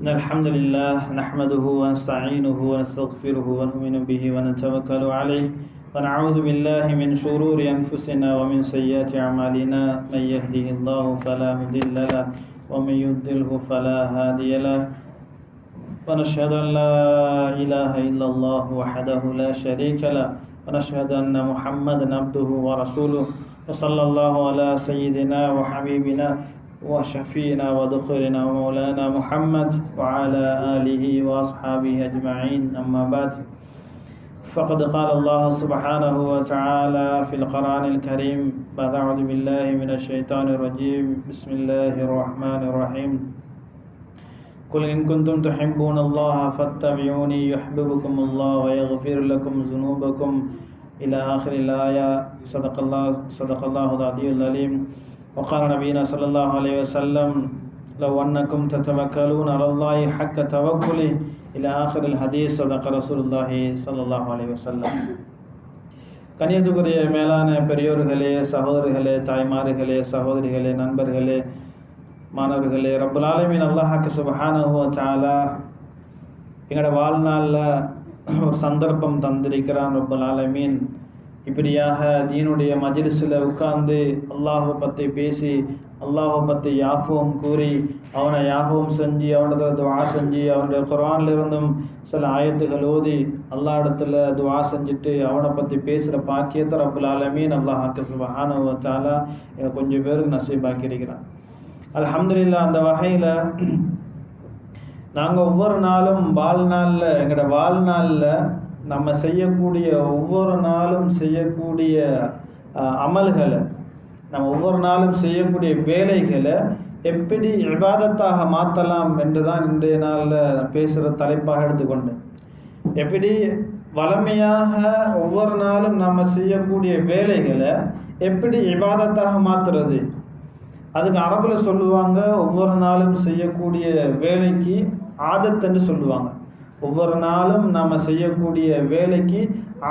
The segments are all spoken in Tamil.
إن الحمد لله نحمده ونستعينه ونستغفره ونؤمن به ونتوكل عليه ونعوذ بالله من شرور أنفسنا ومن سيئات أعمالنا من يهده الله فلا مضل له ومن يضلله فلا هادي له ونشهد أن لا إله إلا الله وحده لا شريك له ونشهد أن محمدا عبده ورسوله وصلى الله على سيدنا وحبيبنا وشفينا ودخلنا ومولانا محمد وعلى آله وأصحابه أجمعين أما بعد فقد قال الله سبحانه وتعالى في القرآن الكريم بعد أعوذ بالله من الشيطان الرجيم بسم الله الرحمن الرحيم قل إن كنتم تحبون الله فاتبعوني يحببكم الله ويغفر لكم ذنوبكم إلى آخر الآية صدق الله العلي العليم وقال نبينا صلى الله عليه وسلم لو أنكم تتوكلون على الله حق توكله إلى آخر الحديث صدق رسول الله صلى الله عليه وسلم. கண்ணியத்துக்குரிய மேலான பெரியோர்களே, சகோதரர்களே, தாய்மார்களே, சகோதரிகளே, நண்பர்களே, மாணவர்களே, ரப்பல் ஆலமீன் அல்லாஹ் சுப்ஹானஹு வ தஆலா எங்களோட வாழ்நாளில் ஒரு சந்தர்ப்பம் தந்திருக்கிறான். ரப்பல் ஆலமீன் இப்படியாக தீனுடைய மஜ்லிஸில் உட்கார்ந்து அல்லாஹை பற்றி பேசி, அல்லாஹை பற்றி யாஃபும் கூறி, அவனை யாஃபும் செஞ்சு, அவனோட துவா செஞ்சு, அவனுடைய குர்ஆனிலிருந்தும் சில ஆயத்துகள் ஓதி அல்லாஹ் இடத்துல துவா செஞ்சுட்டு அவனை பற்றி பேசுகிற பாக்கியத்தை ரப்பல் ஆலமீன் அல்லாஹ் சுப்ஹானஹு வ தஆலா கொஞ்சம் பேருக்கு நசீபாக்கியிருக்கிறான். அல்ஹம்துலில்லாஹ். அந்த வகையில் நாங்கள் ஒவ்வொரு நாளும் எங்களோட வாழ்நாளில் நம்ம செய்யக்கூடிய ஒவ்வொரு நாளும் செய்யக்கூடிய அமல்களை, நம்ம ஒவ்வொரு நாளும் செய்யக்கூடிய வேலைகளை எப்படி இபாதத்தாக மாற்றலாம் என்று தான் இன்றைய நாளில் பேசுகிற தலைப்பாக எடுத்துக்கொண்டேன். எப்படி வளமையாக ஒவ்வொரு நாளும் நம்ம செய்யக்கூடிய வேலைகளை எப்படி இபாதத்தாக மாற்றுறது. அதுக்கு அரபில் சொல்லுவாங்க, ஒவ்வொரு நாளும் செய்யக்கூடிய வேலைக்கு ஆதத் என்று சொல்லுவாங்க. ஒவ்வொரு நாளும் நாம் செய்யக்கூடிய வேலைக்கு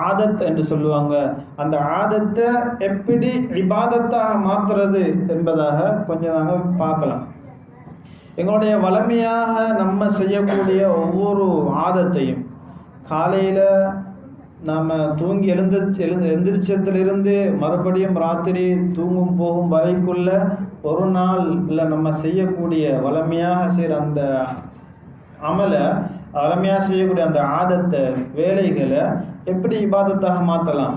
ஆதத் என்று சொல்லுவாங்க. அந்த ஆதத்தை எப்படி இபாதத்தாக மாற்றுறது என்பதாக கொஞ்சம் நாங்கள் பார்க்கலாம். எங்களுடைய வளமையாக நம்ம செய்யக்கூடிய ஒவ்வொரு ஆதத்தையும் காலையில் நாம் தூங்கி எந்திரிச்சத்திலிருந்து மறுபடியும் ராத்திரி தூங்கும் போகும் வரைக்குள்ள ஒரு நாளில் நம்ம செய்யக்கூடிய வளமையாக செய்கிற அந்த அமலை, வளமையாக செய்யக்கூடிய அந்த ஆதத்தை, வேலைகளை எப்படி இபாதத்தாக மாற்றலாம்.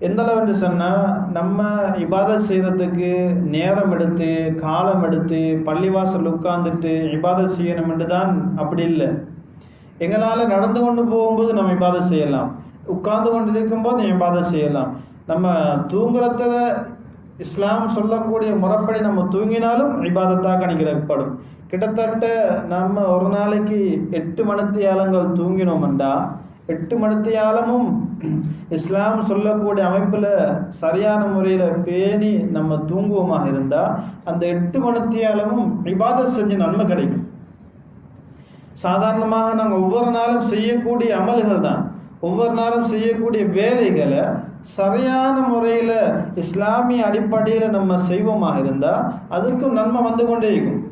எந்த அளவுன்னு சொன்னால், நம்ம இபாதத் செய்கிறதுக்கு நேரம் எடுத்து காலம் எடுத்து பள்ளிவாசல் உட்கார்ந்துட்டு இபாதத் செய்யணும் என்று தான் அப்படி இல்லை. எங்களால் நடந்து கொண்டு போகும்போது நம்ம இபாதத் செய்யலாம், உட்கார்ந்து கொண்டு இருக்கும்போது இபாதத் செய்யலாம். நம்ம தூங்குறத இஸ்லாம் சொல்லக்கூடிய முறைப்படி நம்ம தூங்கினாலும் இபாதத்தாக கணிக்கப்படும். கிட்டத்தட்ட நம்ம ஒரு நாளைக்கு 8 மணித்தியாலங்கள் தூங்கினோம்டா 8 மணித்தியாலமும் இஸ்லாம் சொல்லக்கூடிய அமைப்பில் சரியான முறையில் பேணி நம்ம தூங்குவோமாக இருந்தால் அந்த 8 மணித்தியாலமும் இபாதத் செஞ்சு நன்மை கிடைக்கும். சாதாரணமாக நாங்கள் ஒவ்வொரு நாளும் செய்யக்கூடிய அமல்கள் தான், ஒவ்வொரு நாளும் செய்யக்கூடிய வேலைகளை சரியான முறையில் இஸ்லாமிய அடிப்படையில் நம்ம செய்வோமாக இருந்தால் அதுக்கும் நன்மை வந்து கொண்டே இருக்கும்.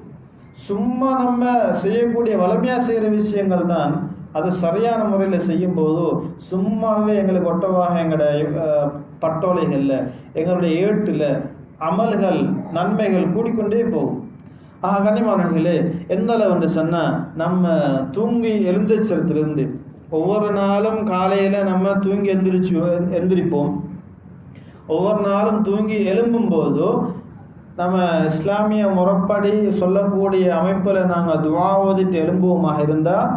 சும்மா நம்ம செய்யக்கூடிய வளமையாக செய்கிற விஷயங்கள் தான் அது சரியான முறையில் செய்யும்போது சும்மாவே எங்களுக்கு ஒட்டவாக எங்களுடைய பட்டோலைகளில், எங்களுடைய ஏட்டில் அமல்கள், நன்மைகள் கூடிக்கொண்டே போகும். கண்ணியமானவர்களே, எந்த அளவுன்னு சொன்னால், நம்ம தூங்கி எழுந்திரிச்சத்திலிருந்து ஒவ்வொரு நாளும் காலையில் நம்ம தூங்கி எந்திரிப்போம். ஒவ்வொரு நாளும் தூங்கி எழும்பும்போதோ நம்ம இஸ்லாமிய முறைப்படி சொல்லக்கூடிய அமைப்பில் நாங்கள் துவா ஓதிட்டு எழும்புவோமாக இருந்தால்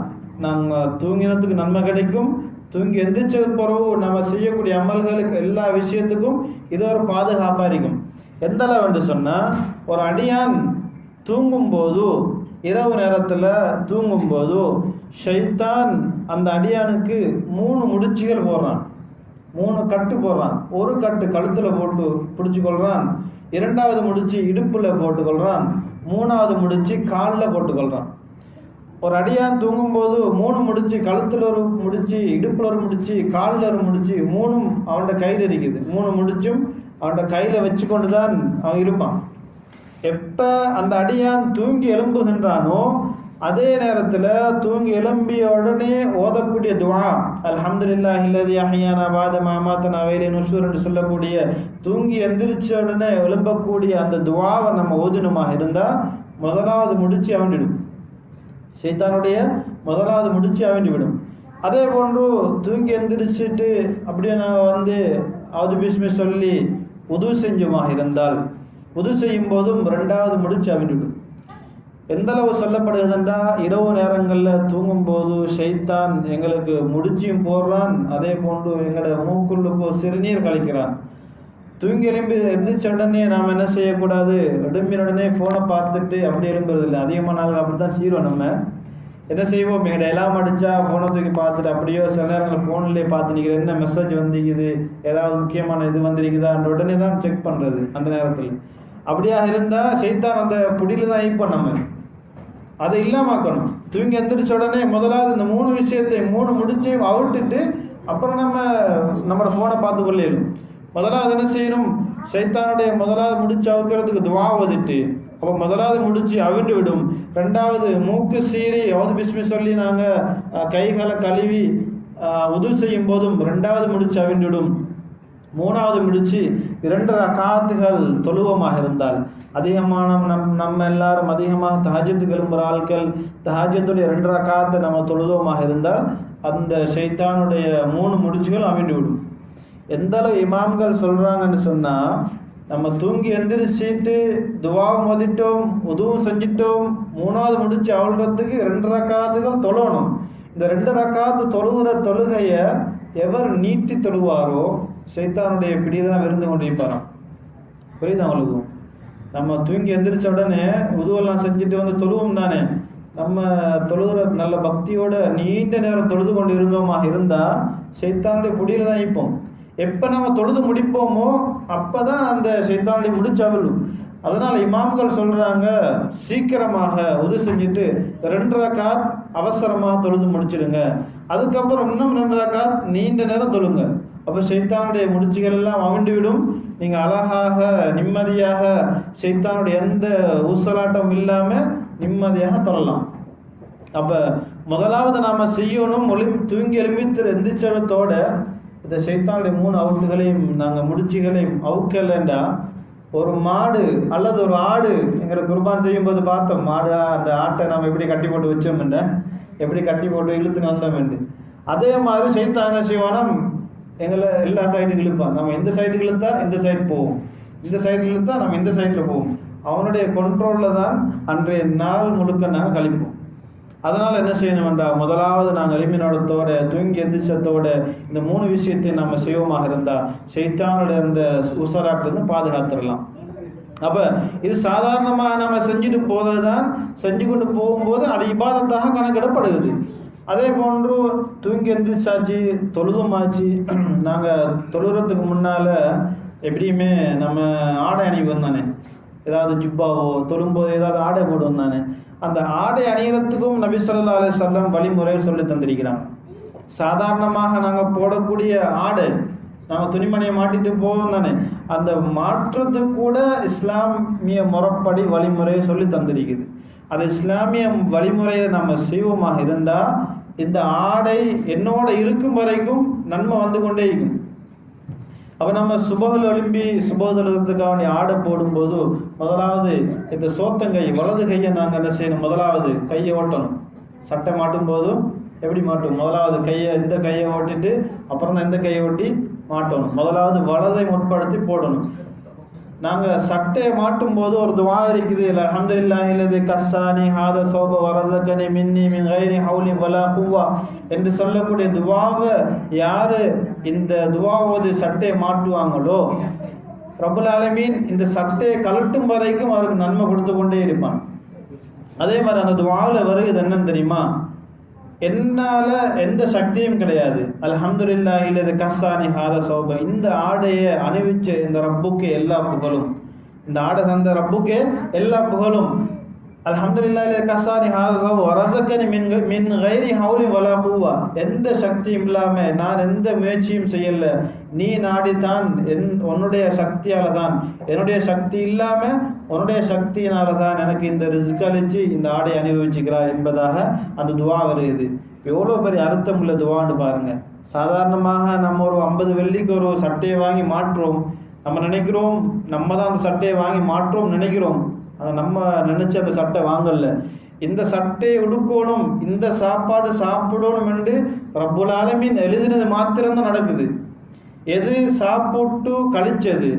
நாங்கள் தூங்கினத்துக்கு நன்மை கிடைக்கும். தூங்கி எந்திரிச்சது பிறகு நம்ம செய்யக்கூடிய அமல்களுக்கு எல்லா விஷயத்துக்கும் இது ஒரு பாதுகாப்பாக இருக்கும். எந்த அளவுன்னு சொன்னால், ஒரு அடியான் தூங்கும்போது, இரவு நேரத்தில் தூங்கும்போது ஷைத்தான் அந்த அடியானுக்கு 3 முடிச்சுகள் போடுறான், 3 கட்டு போடுறான். ஒரு கட்டு கழுத்தில் போட்டு பிடிச்சி கொள்கிறான், 2வது முடிச்சு இடுப்பில் போட்டுக்கொள்கிறான், 3வது முடிச்சு காலில் போட்டுக்கொள்கிறான். ஒரு அடியான் தூங்கும்போது 3 முடிச்சு, கழுத்தில் ஒரு முடிச்சு, இடுப்பில் ஒரு முடிச்சு, காலில் ஒரு முடிச்சு, 3ம் அவனோட கையில் இருக்குது. 3 முடிச்சும் அவனோட கையில் வச்சு கொண்டு தான் அவன் இருப்பான். எப்போ அந்த அடியான் தூங்கி எழும்புகின்றானோ அதே நேரத்தில் தூங்கி எழும்பிய உடனே ஓதக்கூடிய துஆ அல்ஹம்துலில்லாஹி அல்லதி அஹ்யானா பஅத மா அமாத்தனா வ இலைஹி நுஷூர் என்று சொல்லக்கூடிய தூங்கி எந்திரிச்ச உடனே எழும்பக்கூடிய அந்த துஆவை நம்ம ஓதினுமாக இருந்தால் முதலாவது முடிச்சு அவண்டிடும். ஷைத்தானுடைய முதலாவது முடிச்சு அவண்டிவிடும். அதே போன்று தூங்கி எந்திரிச்சிட்டு அப்படியே நான் அவுது பிஸ்மி சொல்லி உது செஞ்சுமாக இருந்தால் உது செய்யும் போதும் ரெண்டாவது முடிச்சு அவண்டிவிடும். எந்தளவு சொல்லப்படுகிறதுண்டா இரவு நேரங்களில் தூங்கும்போது ஷைத்தான் எங்களுக்கு முடிச்சியும் போடுறான், அதே போன்று எங்களோட மூக்குள்ளுக்கு சிறுநீர் கழிக்கிறான். தூங்கி எழும்பி எந்திரிச்ச உடனே நாம் என்ன செய்யக்கூடாது, எழும்பின உடனே ஃபோனை பார்த்துட்டு அப்படி எழும்புறது இல்லை. அதிகமான நாள் அப்படி தான் செய்வோம். நம்ம என்ன செய்வோம், எங்கள்ட எல்லாம் அடித்தா ஃபோனை தூக்கி பார்த்துட்டு அப்படியோ சில நேரங்களில் ஃபோன்லேயே பார்த்து நிற்கிற என்ன மெசேஜ் வந்துக்குது, ஏதாவது முக்கியமான இது வந்திருக்குதா அந்த உடனே தான் செக் பண்ணுறது. அந்த நேரத்தில் அப்படியாக இருந்தால் ஷைத்தான் அந்த புடியில் தான் ஈப்போம். நம்ம அதை இல்லாமக்கணும். தூங்கி எந்திரிச்ச உடனே முதலாவது இந்த 3 விஷயத்தை 3 முடிச்சையும் அவுட்டுட்டு அப்புறம் நம்மளோட ஃபோனை பார்த்து கொள்ளையிடும். முதலாவது என்ன செய்யணும், ஷைத்தானுடைய முதலாவது முடிச்சு அவுக்கிறதுக்கு துவா ஓதிட்டு அப்போ முதலாவது முடிச்சு அவிண்டு விடும். ரெண்டாவது மூக்கு சீறி அவுது பிஸ்மி சொல்லி நாங்கள் கைகளை கழுவி உது செய்யும் போதும் ரெண்டாவது முடிச்சு அவிண்டுவிடும். மூணாவது முடிச்சு 2 ரக்காத்துகள் தொழுவமாக இருந்தால் அதிகமான நம்ம எல்லாரும் அதிகமாக தஹஜ்ஜுத் எழும்புகிற ஆட்கள் தஹஜ்ஜுடைய 2 ரக்காத்தை நம்ம தொழுவமாக இருந்தால் அந்த ஷைத்தானுடைய 3 முடிச்சுகள் அவிண்டு விடும். எந்த அளவு இமாம்கள் சொல்கிறாங்கன்னு சொன்னால், நம்ம தூங்கி எந்திரிச்சிட்டு துவாவும் ஓதிட்டோம், உதுவும் செஞ்சிட்டோம், 3வது முடிச்சு அவிழ்றதுக்கு 2 ரக்காத்துகள் தொழணும். இந்த 2 ரக்காத்து தொழுகிற தொழுகையை எவர் நீட்டி தொழுவாரோ ஷைத்தானுடைய பிடிதான் விருந்து கொண்டிருப்பாராம். புரியுது அவங்களுக்கும்? நம்ம தூங்கி எந்திரிச்ச உடனே உதுவெல்லாம் செஞ்சுட்டு தொழுவோம் தானே, நம்ம தொழுகிற நல்ல பக்தியோட நீண்ட நேரம் தொழுது கொண்டு இருந்தோமாக இருந்தால் ஷைத்தானுடைய பிடியில தான் இருப்போம். எப்போ நம்ம தொழுது முடிப்போமோ அப்போ தான் அந்த ஷைத்தானுடைய முடிச்சவிடும். அதனால் இமாம்கள் சொல்கிறாங்க, சீக்கிரமாக உது செஞ்சுட்டு 2 ரக்காத் அவசரமாக தொழுது முடிச்சிடுங்க, அதுக்கப்புறம் இன்னும் 2 ரக்காத் நீண்ட நேரம் தொழுங்க. அப்போ ஷைத்தானுடைய முடிச்சுகள் எல்லாம் அவிண்டு விடும். நீங்கள் அழகாக நிம்மதியாக ஷைத்தானுடைய எந்த ஊசலாட்டம் இல்லாமல் நிம்மதியாக தொழலாம். அப்போ முதலாவது நாம் செய்யணும், தூங்கி எந்திரிச்சதோட இந்த ஷைத்தானுடைய 3 அவுட்டுகளையும் நாங்கள் முடிச்சுகளையும் அவுக்கலைண்டா ஒரு மாடு அல்லது ஒரு ஆடு எங்களை குர்பான் செய்யும்போது பார்த்தோம், மாடு அந்த ஆட்டை நாம் எப்படி கட்டி போட்டு வச்சோம்ன்ற, எப்படி கட்டி போட்டு இழுத்துன்னு வந்தோம். அதே மாதிரி ஷைத்தான் என்ன செய்வானா, எங்களை எல்லா சைடுக்கு இழுப்பான். நம்ம இந்த சைடுக்கு இழுத்தா இந்த சைடு போவோம், இந்த சைடுக்கு இழுத்தா நம்ம இந்த சைடில் போவோம். அவனுடைய கண்ட்ரோலில் தான் அன்றைய நாள் முழுக்க நாங்கள் கழிப்போம். அதனால் என்ன செய்யணும் என்றால், முதலாவது நாங்கள் எளிமையோடத்தோட தூங்கி எந்திரிச்சத்தோட இந்த 3 விஷயத்தை நம்ம செய்வோமாக இருந்தால் ஷைத்தானுடைய அந்த உசராட்டிலிருந்து பாதுகாத்துடலாம். அப்போ இது சாதாரணமாக நம்ம செஞ்சுட்டு போகிறது தான், செஞ்சு கொண்டு போகும்போது அது இபாதத்தாக கணக்கிடப்படுகிறது. அதே போன்று தூங்கி எந்திரிச்சாச்சு, தொழுதுமாச்சு. நாங்கள் தொழுகிறதுக்கு முன்னால் எப்படியுமே நம்ம ஆடை அணிவோம் தானே, ஏதாவது ஜிப்பாவோ தொழும்போது ஏதாவது ஆடை போடுவோம் தானே. அந்த ஆடை அணிகிறதுக்கும் நபி ஸல்லல்லாஹு அலைஹி வஸல்லம் வழிமுறையை சொல்லி தந்திருக்கிறாங்க. சாதாரணமாக நாங்கள் போடக்கூடிய ஆடை நம்ம துணிமணியை மாட்டிட்டு போவோம் தானே, அந்த மாற்றத்துக்கு கூட இஸ்லாமிய முறைப்படி வழிமுறையை சொல்லி தந்திருக்குது. அது இஸ்லாமிய வழிமுறையை நம்ம செய்வோமாக இருந்தால் இந்த ஆடை என்னோட இருக்கும் வரைக்கும் நன்மை வந்து கொண்டே இருக்கும். அப்போ நம்ம சுபஹில் எழும்பி சுபஹிலுக்காக ஆடை போடும்போது முதலாவது இந்த சோத்தங்கை வலது கையை நாங்கள் என்ன செய்யணும், முதலாவது கையை ஓட்டணும். சட்டை மாட்டும் போதும் எப்படி மாட்டும், முதலாவது இந்த கையை ஓட்டிட்டு அப்புறம் தான் இந்த கையை ஓட்டி மாட்டணும். முதலாவது வலதை முற்படுத்தி போடணும். நாங்கள் சட்டையை மாட்டும் போது ஒரு துவா இருக்குது, அல்ஹம்துலில்லாஹி அல்லதி கஸ்ஸானி ஹாதா ஸௌப வரஸகனி மின்னி மின் கைரி ஹவுலி வலா குவ்வா என்று சொல்லக்கூடிய துவாவை யார் இந்த துவாவோது சட்டையை மாட்டுவாங்களோ ரப்புல் ஆலமீன் இந்த சட்டையை கலட்டும் வரைக்கும் அவருக்கு நன்மை கொடுத்து கொண்டே இருப்பான். அதே மாதிரி அந்த துவாவில் வருகிறது என்னன்னு தெரியுமா, என்னால் எந்த சக்தியும் கிடையாது, அல்ஹம்துலில்லாஹி அல்லதி கஸ்ஸானி ஹாதா ஸௌப, இந்த ஆடையை அணிவிச்ச இந்த ரப்புக்கு எல்லா புகழும், இந்த ஆடை தந்த ரப்புக்கு எல்லா புகழும். அல்ஹம்துலில்லாஹி கஸானி ஹாஸா வரஸகனி மின் கைரி ஹவுலி வலா குவா, எந்த சக்தியும் இல்லாம நான் எந்த முயற்சியும் செய்யல, நீ நாடித்தான், உன்னுடைய சக்தியால தான், என்னுடைய சக்தி இல்லாம உன்னுடைய சக்தியினால தான் எனக்கு இந்த ரிஸ்க் அளிச்சு இந்த ஆடை அனுபவிச்சுக்கிறார் என்பதாக அந்த துவா வருது. எவ்வளோ பெரிய அர்த்தம் உள்ள துவான்னு பாருங்க. சாதாரணமாக நம்ம ஒரு 50 வெள்ளிக்கு ஒரு சட்டையை வாங்கி மாற்றுறோம், நம்ம நினைக்கிறோம் நம்ம தான் அந்த சட்டையை வாங்கி மாற்றோம் நினைக்கிறோம். ஆனால் நம்ம நினைச்ச அந்த சட்டை வாங்கல. இந்த சட்டையை உடுக்கணும், இந்த சாப்பாடு சாப்பிடணும் என்று ரப்புல் ஆலமீன் எழுதினது மாத்திரம்தான் நடக்குது. எது சாப்பிட்டு கழிச்சது,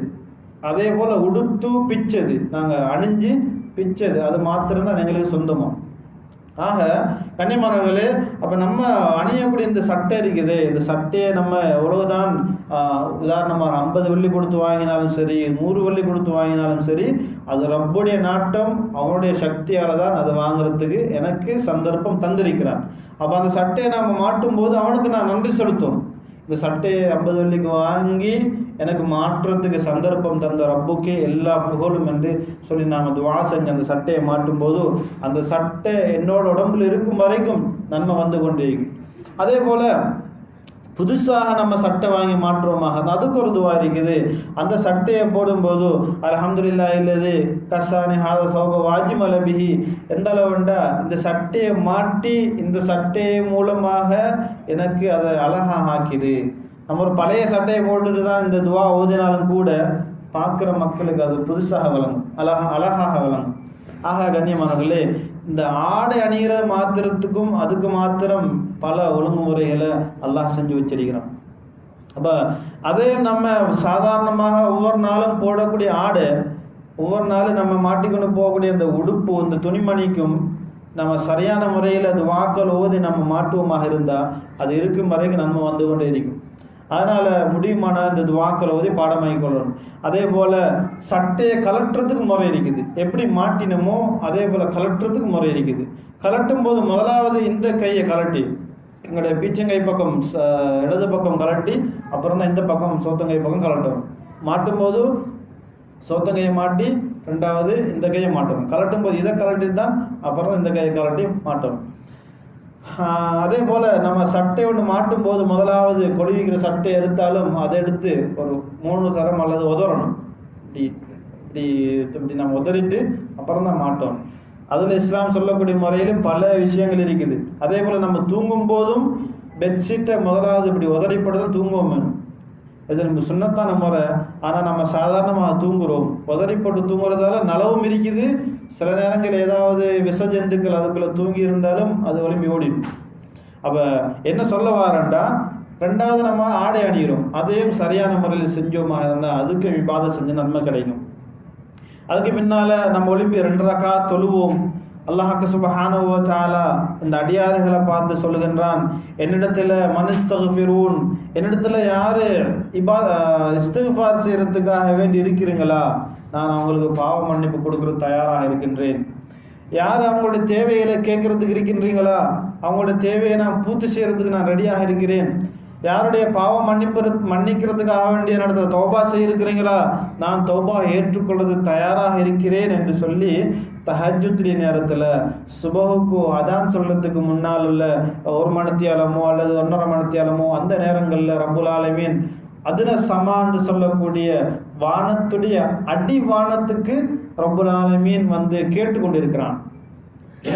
அதே போல் உடுத்து பிச்சது, நாங்கள் அணிஞ்சு பிச்சது, அது மாத்திரம்தான் எங்களுக்கு சொந்தமாக. ஆக கன்னிமார்களே, அப்போ நம்ம அணியக்கூடிய இந்த சட்டை இருக்குது, இந்த சட்டையை நம்ம எவ்வளவுதான் உதாரணமாக 50 வெள்ளி கொடுத்து வாங்கினாலும் சரி, 100 வெள்ளி கொடுத்து வாங்கினாலும் சரி, அது ரப்புடைய நாட்டம், அவனுடைய சக்தியால் தான் அதை வாங்குறதுக்கு எனக்கு சந்தர்ப்பம் தந்திருக்கிறான். அப்போ அந்த சட்டையை நாம் மாட்டும் போது அவனுக்கு நான் நன்றி செலுத்தணும். இந்த சட்டையை 50 வெள்ளிக்கு வாங்கி எனக்கு மாற்றத்துக்கு சந்தர்ப்பம் தந்த ரப்புக்கே எல்லா புகழும் என்று சொல்லி நாங்கள் துவா செஞ்சு அந்த சட்டையை மாட்டும் போது அந்த சட்டை என்னோட உடம்புல இருக்கும் வரைக்கும் நன்மை வந்து கொண்டே இருக்கும். அதே போல் புதுசாக நம்ம சட்டை வாங்கி மாற்றுவோமாக, அதுக்கு ஒரு துவா இருக்குது. அந்த சட்டையை போடும்போது அல்ஹம்துலில்லாஹி இல்லது கஸானி ஹாதா சௌப வாஜிமல பிஹி, எந்த அளவுண்டா இந்த சட்டையை மாட்டி இந்த சட்டையை மூலமாக எனக்கு அதை அழகாக ஆக்கிது. நம்ம ஒரு பழைய சட்டையை போட்டுட்டு தான் இந்த துவா ஓதினாலும் கூட பார்க்குற மக்களுக்கு அது புதுசாக விளங்கும், அழகாக விளங்கும். ஆக கண்ணியமானவர்களே, இந்த ஆடை அணிகிற மாத்திரத்துக்கும் அதுக்கு மாத்திரம் பல ஒழுங்குமுறைகளை அல்லாஹ் செஞ்சு வச்சிருக்கிறான். அப்போ அதே நம்ம சாதாரணமாக ஒவ்வொரு நாளும் போடக்கூடிய ஆடை, ஒவ்வொரு நாளும் நம்ம மாட்டிக்கொண்டு போகக்கூடிய அந்த உடுப்பு, இந்த துணிமணிக்கும் நம்ம சரியான முறையில் அது வாக்கள் ஓதி நம்ம மாட்டுவோமாக இருந்தால் அது இருக்கும் வரைக்கும் நம்ம வந்து கொண்டே இருக்கும். அதனால் முடியுமான இந்த துவாக்களை ஓதி பாடமாகி கொள்ளணும். அதே போல் சட்டையை கலட்டுறதுக்கு முறை இருக்குது, எப்படி மாட்டினமோ அதே போல் கலட்டுறதுக்கு முறை இருக்குது. கலட்டும் போது முதலாவது இந்த கையை கலட்டி எங்களுடைய பீச்சங்கை பக்கம் இடது பக்கம் கலட்டி அப்புறம் தான் இந்த பக்கம் சோத்தங்கை பக்கம் கலட்டணும். மாட்டும் போது சோத்தங்கையை மாட்டி ரெண்டாவது இந்த கையை மாட்டணும். கலட்டும் போது இதை கலட்டி தான் அப்புறம் இந்த கையை கலட்டி மாட்டணும். அதே போல் நம்ம சட்டை ஒன்று மாட்டும் போது முதலாவது கொழுவிக்கிற சட்டை எடுத்தாலும் அதை எடுத்து ஒரு 3 தரம் அல்லது உதறணும். இப்படி இப்படி இப்படி நம்ம உதறிட்டு அப்புறம் தான் மாட்டோம். அதில் இஸ்லாம் சொல்லக்கூடிய முறையிலும் பல விஷயங்கள் இருக்குது. அதே போல் நம்ம தூங்கும் போதும் பெட்ஷீட்டை முதலாவது இப்படி உதறிப்படுதான் தூங்குவோம் வேணும். இது நம்ம சுண்ணத்தான முறை. ஆனால் நம்ம சாதாரணமாக தூங்குகிறோம், உதறிப்பட்டு தூங்குறதால நலவும் இருக்குது. சில நேரங்கள் ஏதாவது விஷ ஜந்துக்கள் அதுக்குள்ளே தூங்கி இருந்தாலும் அது ஒளிம்பி ஓடிடும். அப்போ என்ன சொல்ல வாரண்டா, ரெண்டாவது நம்ம ஆடை அணிகிறோம், அதையும் சரியான முறையில் செஞ்சோமாக இருந்தால் அதுக்கு இபாதத் செஞ்சு நன்மை கிடைக்கும். அதுக்கு பின்னால் நம்ம ஒளிம்பி 2 ரக்காத் தொழுவோம். அல்லாஹ் சுப்ஹானஹு வ தஆலா இந்த அடியாறுகளை பார்த்து சொல்லுகின்றான், என்னிடத்தில் மனிஸ்தக்ஃபிரூன், என்னிடத்தில் யார் இஸ்திக்ஃபார் செய்கிறதுக்காக வேண்டி இருக்கிறீங்களா, நான் அவங்களுக்கு பாவ மன்னிப்பு கொடுக்குறது தயாராக இருக்கின்றேன். யார் அவங்களுடைய தேவைகளை கேட்கறதுக்கு இருக்கின்றீங்களா, அவங்களுடைய தேவையை நான் பூர்த்தி செய்கிறதுக்கு நான் ரெடியாக இருக்கிறேன். யாருடைய பாவம் மன்னிக்கிறதுக்காக வேண்டிய நடத்துல தௌபா செய்யிருக்கிறீங்களா, நான் தௌபா ஏற்றுக்கொள்வது தயாராக இருக்கிறேன் என்று சொல்லி தஹஜ்ஜுடைய நேரத்தில் சுபஹுக்கு அதான் சொல்கிறதுக்கு முன்னால் உள்ள 1 மணித்தியாலமோ அல்லது 1.5 மணித்தியாலமோ அந்த நேரங்களில் ரப்புல் ஆலமீன் அதில் சமான்னு சொல்லக்கூடிய வானத்துடைய அடி வானத்துக்கு ரப்புல் ஆலமீன் வந்து கேட்டுக்கொண்டிருக்கிறான்.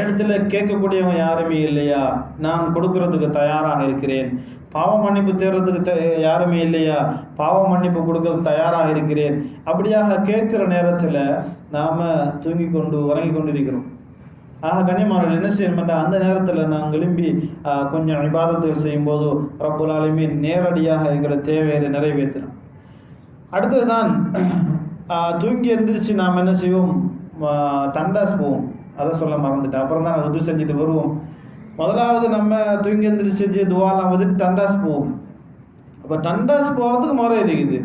இடத்துல கேட்கக்கூடியவன் யாருமே இல்லையா, நான் கொடுக்கறதுக்கு தயாராக இருக்கிறேன். பாவ மன்னிப்பு தேர்றதுக்கு யாருமே இல்லையா, பாவ மன்னிப்பு கொடுக்கறதுக்கு தயாராக இருக்கிறேன். அப்படியாக கேட்கிற நேரத்தில் நாம் தூங்கி கொண்டு உறங்கி கொண்டு இருக்கிறோம். ஆக கண்ணியமானவர்கள் என்ன செய்யணும்னா, அந்த நேரத்தில் நான் எழும்பி கொஞ்சம் இபாதத்துகள் செய்யும்போது ரப்புல் ஆலமீன் நேரடியாக எங்களை தேவையை நிறைவேற்றணும். அடுத்தது தான் தூங்கி எழுந்திரிச்சு நாம் என்ன செய்வோம், தண்டாஸ் போவோம். அதை சொல்ல மறந்துட்டேன், அப்புறம் தான் உது செஞ்சுட்டு வருவோம். முதலாவது நம்ம தூங்கி எழுந்திரிச்சு துவாலாம் வந்துட்டு தண்டாஸ் போவோம். அப்போ தண்டாஸ் போகிறதுக்கு முறை இருக்குது.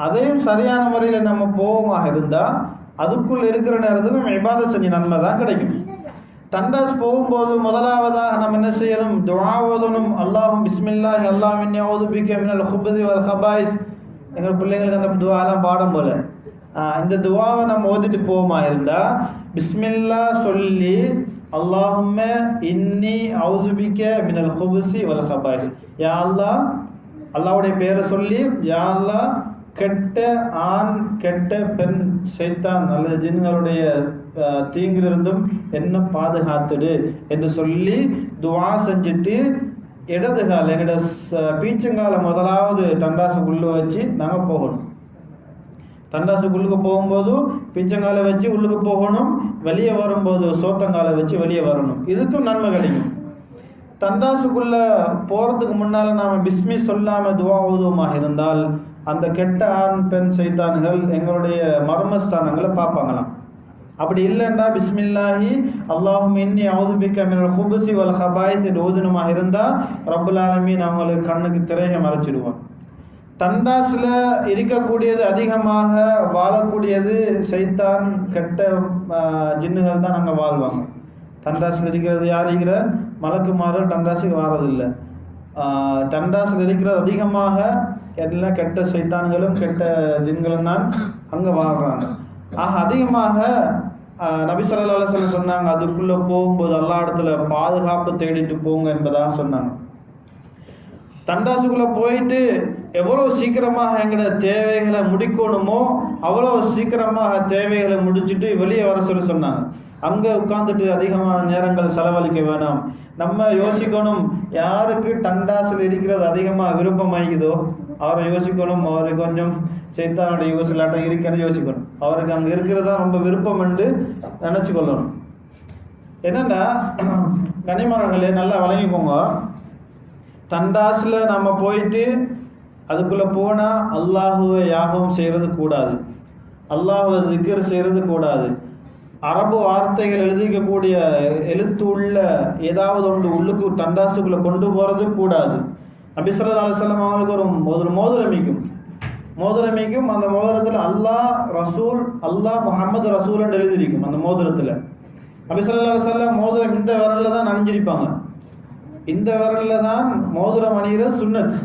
அதையும் சரியான முறையில் நம்ம போவோமாக இருந்தால் அதுக்குள்ளே இருக்கிற நேரத்துக்கும் இபாதத் செஞ்சு நன்மை தான் கிடைக்கும். தண்டாஸ் போகும்போது முதலாவதாக நம்ம என்ன செய்யணும், துஆ ஓதணும். அல்லாஹும் பிஸ்மில்லாஹி அல்லாஹும் இன்னி அஊது பிக மினல் ஹுப்ஸி வல் ஹபாயிஸ். எங்கள் பிள்ளைங்களுக்கு அந்த துஆலாம் பாடம் போல இந்த துவாவை நம்ம ஓதிட்டு போவோமா இருந்தா, பிஸ்மில்லா சொல்லி அல்லாஹும்ம இன்னி அவுசுபிக்க மினல் குபுசி வல் ஹபாயிஸ், யா அல்லாஹ், அல்லாஹ்வுடைய பேரை சொல்லி, யா அல்லாஹ், கெட்ட ஆண் கெட்ட பெண் ஷைத்தான் அல்லது ஜின்களுடைய தீங்கிலிருந்தும் என்ன பாதுகாத்துடு என்று சொல்லி துவா செஞ்சுட்டு இடது கால எங்களோட பீச்சங்கால முதலாவது தண்டாசுக்குள்ளே வச்சு நாங்கள் போகணும். தண்டாசுக்குள்ளுக்கு போகும்போதும் பீச்சங்காலை வச்சு உள்ளுக்கு போகணும், வெளியே வரும்போது சோத்தங்காலை வச்சு வெளியே வரணும். இதுக்கும் நன்மை கிடைக்கும். தண்டாசுக்குள்ளே போகிறதுக்கு முன்னால் நாம் பிஸ்மி சொல்லாமல் துவா ஓதுவமாக இருந்தால் அந்த கெட்ட ஆண் பெண் சைத்தான்கள் எங்களுடைய மர்மஸ்தானங்களை பார்ப்பாங்களாம். அப்படி இல்லைன்னா பிஸ்மில்லாஹி அல்லாஹும்ம இன்னி அஊதுபிக்க மினல் குபுசி வல் ஹபாயிஸ் என்று ஓதுனமாக இருந்தால் ரப்புல் ஆலமீன் அவங்களுக்கு கண்ணுக்கு திரையை மறைச்சிடுவான். தண்டாஸில் இருக்கக்கூடியது அதிகமாக வாழக்கூடியது சைத்தான் கெட்ட ஜின்னுகள் தான் அங்கே வாழ்வாங்க. தண்டாஸில் இருக்கிறது யார் இருக்கிற மலக்குமார்கள் தண்டாஸுக்கு வாரதில்லை. தண்டாஸில் இருக்கிறது அதிகமாக எல்லா கெட்ட சைத்தான்களும் கெட்ட ஜின்களும் தான் அங்கே வாழ்கிறாங்க. அதிகமாக நபி ஸல்லல்லாஹு அலைஹி வஸல்லம் சொன்னாங்க, அதுக்குள்ளே போகும்போது எல்லா இடத்துல பாதுகாப்பு தேடிட்டு போங்க என்பதாக சொன்னாங்க. தண்டாசுக்குள்ளே போயிட்டு எவ்வளோ சீக்கிரமாக எங்களோட தேவைகளை முடிக்கணுமோ அவ்வளோ சீக்கிரமாக தேவைகளை முடிச்சுட்டு வெளியே வர சொன்னாங்க. அங்கே உட்காந்துட்டு அதிகமான நேரங்கள் செலவழிக்க வேணாம். நம்ம யோசிக்கணும், யாருக்கு தண்டாசில் இருக்கிறது அதிகமாக விருப்பமாகிக்குதோ அவரை யோசிக்கணும். அவருக்கு கொஞ்சம் சைத்தானுடைய யோசிலாட்டம் இருக்குன்னு யோசிக்கணும். அவருக்கு அங்கே இருக்கிறதா ரொம்ப விருப்பம் என்று நினச்சி கொள்ளணும். என்னென்னா கனிமரங்களே நல்லா வழங்கிக்கோங்க. தண்டாஸில் நம்ம போயிட்டு அதுக்குள்ளே போனால் அல்லாஹுவை யாகம் செய்கிறது கூடாது, அல்லாஹுவை ஜிக்ர் செய்கிறது கூடாது. அரபு வார்த்தைகள் எழுதிக்கக்கூடிய எழுத்து உள்ள ஏதாவது ஒன்று உள்ளுக்கு தண்டாசுக்குள்ளே கொண்டு போகிறது கூடாது. நபி ஸல்லல்லாஹு அலைஹி வஸல்லம் அவங்களுக்கு ஒரு மோதிரமிக்கும் அந்த மோதிரத்தில் அல்லாஹ் ரசூல் அல்லாஹ் முஹம்மது ரசூல் என்று எழுதியிருக்கும். அந்த மோதிரத்தில் நபி ஸல்லல்லாஹு அலைஹி வஸல்லம் மோதிரம் இந்த விரலில் தான் அணிஞ்சிருப்பாங்க. இந்த விரலில் தான் மோதிரம் அணிகிற சுன்னத்.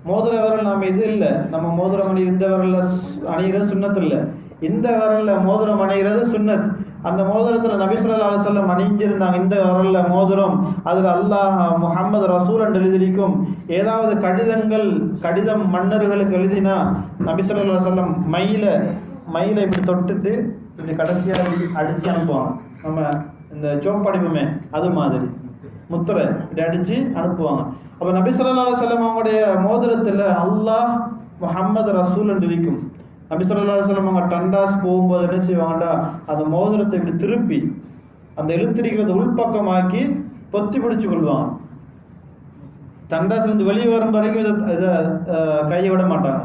மோதிர விரல் நாம் இது இல்லை, நம்ம மோதிரம் அணி இந்த விரலில் அணிகிறது சுன்னத் இல்லை, இந்த விரலில் மோதிரம் அணிகிறது சுன்னத். அந்த மோதிரத்தில் நபி ஸல்லல்லாஹு அலைஹி வஸல்லம் அணிஞ்சிருந்தாங்க. இந்த விரலில் மோதிரம், அதில் அல்லாஹ் முஹம்மது ரசூல் என்று எழுதியிருக்கும். ஏதாவது கடிதம் மன்னர்களுக்கு எழுதினா நபி ஸல்லல்லாஹு அலைஹி வஸல்லம் மயிலை இப்படி தொட்டுட்டு இப்படி கடைசியாக அடித்து அனுப்புவாங்க. நம்ம இந்த சோப்படிப்புமே அது மாதிரி முத்திரை இப்படி அடித்து அனுப்புவாங்க. அப்போ நபி ஸல்லல்லாஹு அலைஹி வஸல்லம் அவங்களுடைய மோதிரத்தில் அல்லாஹ் முஹம்மது ரசூல் என்று இருக்கும். நபி ஸல்லல்லாஹு அலைஹி வஸல்லம் அவங்க டண்டாஸ் போகும்போது என்ன செய்வாங்கடா, அந்த மோதிரத்தை இப்படி திருப்பி அந்த எழுத்திருக்கிறத உள்பக்கமாக்கி பொத்தி பிடிச்சு கொள்வாங்க. தண்டாஸ்லேருந்து வெளியே வரும் வரைக்கும் இதை கையை விட மாட்டாங்க,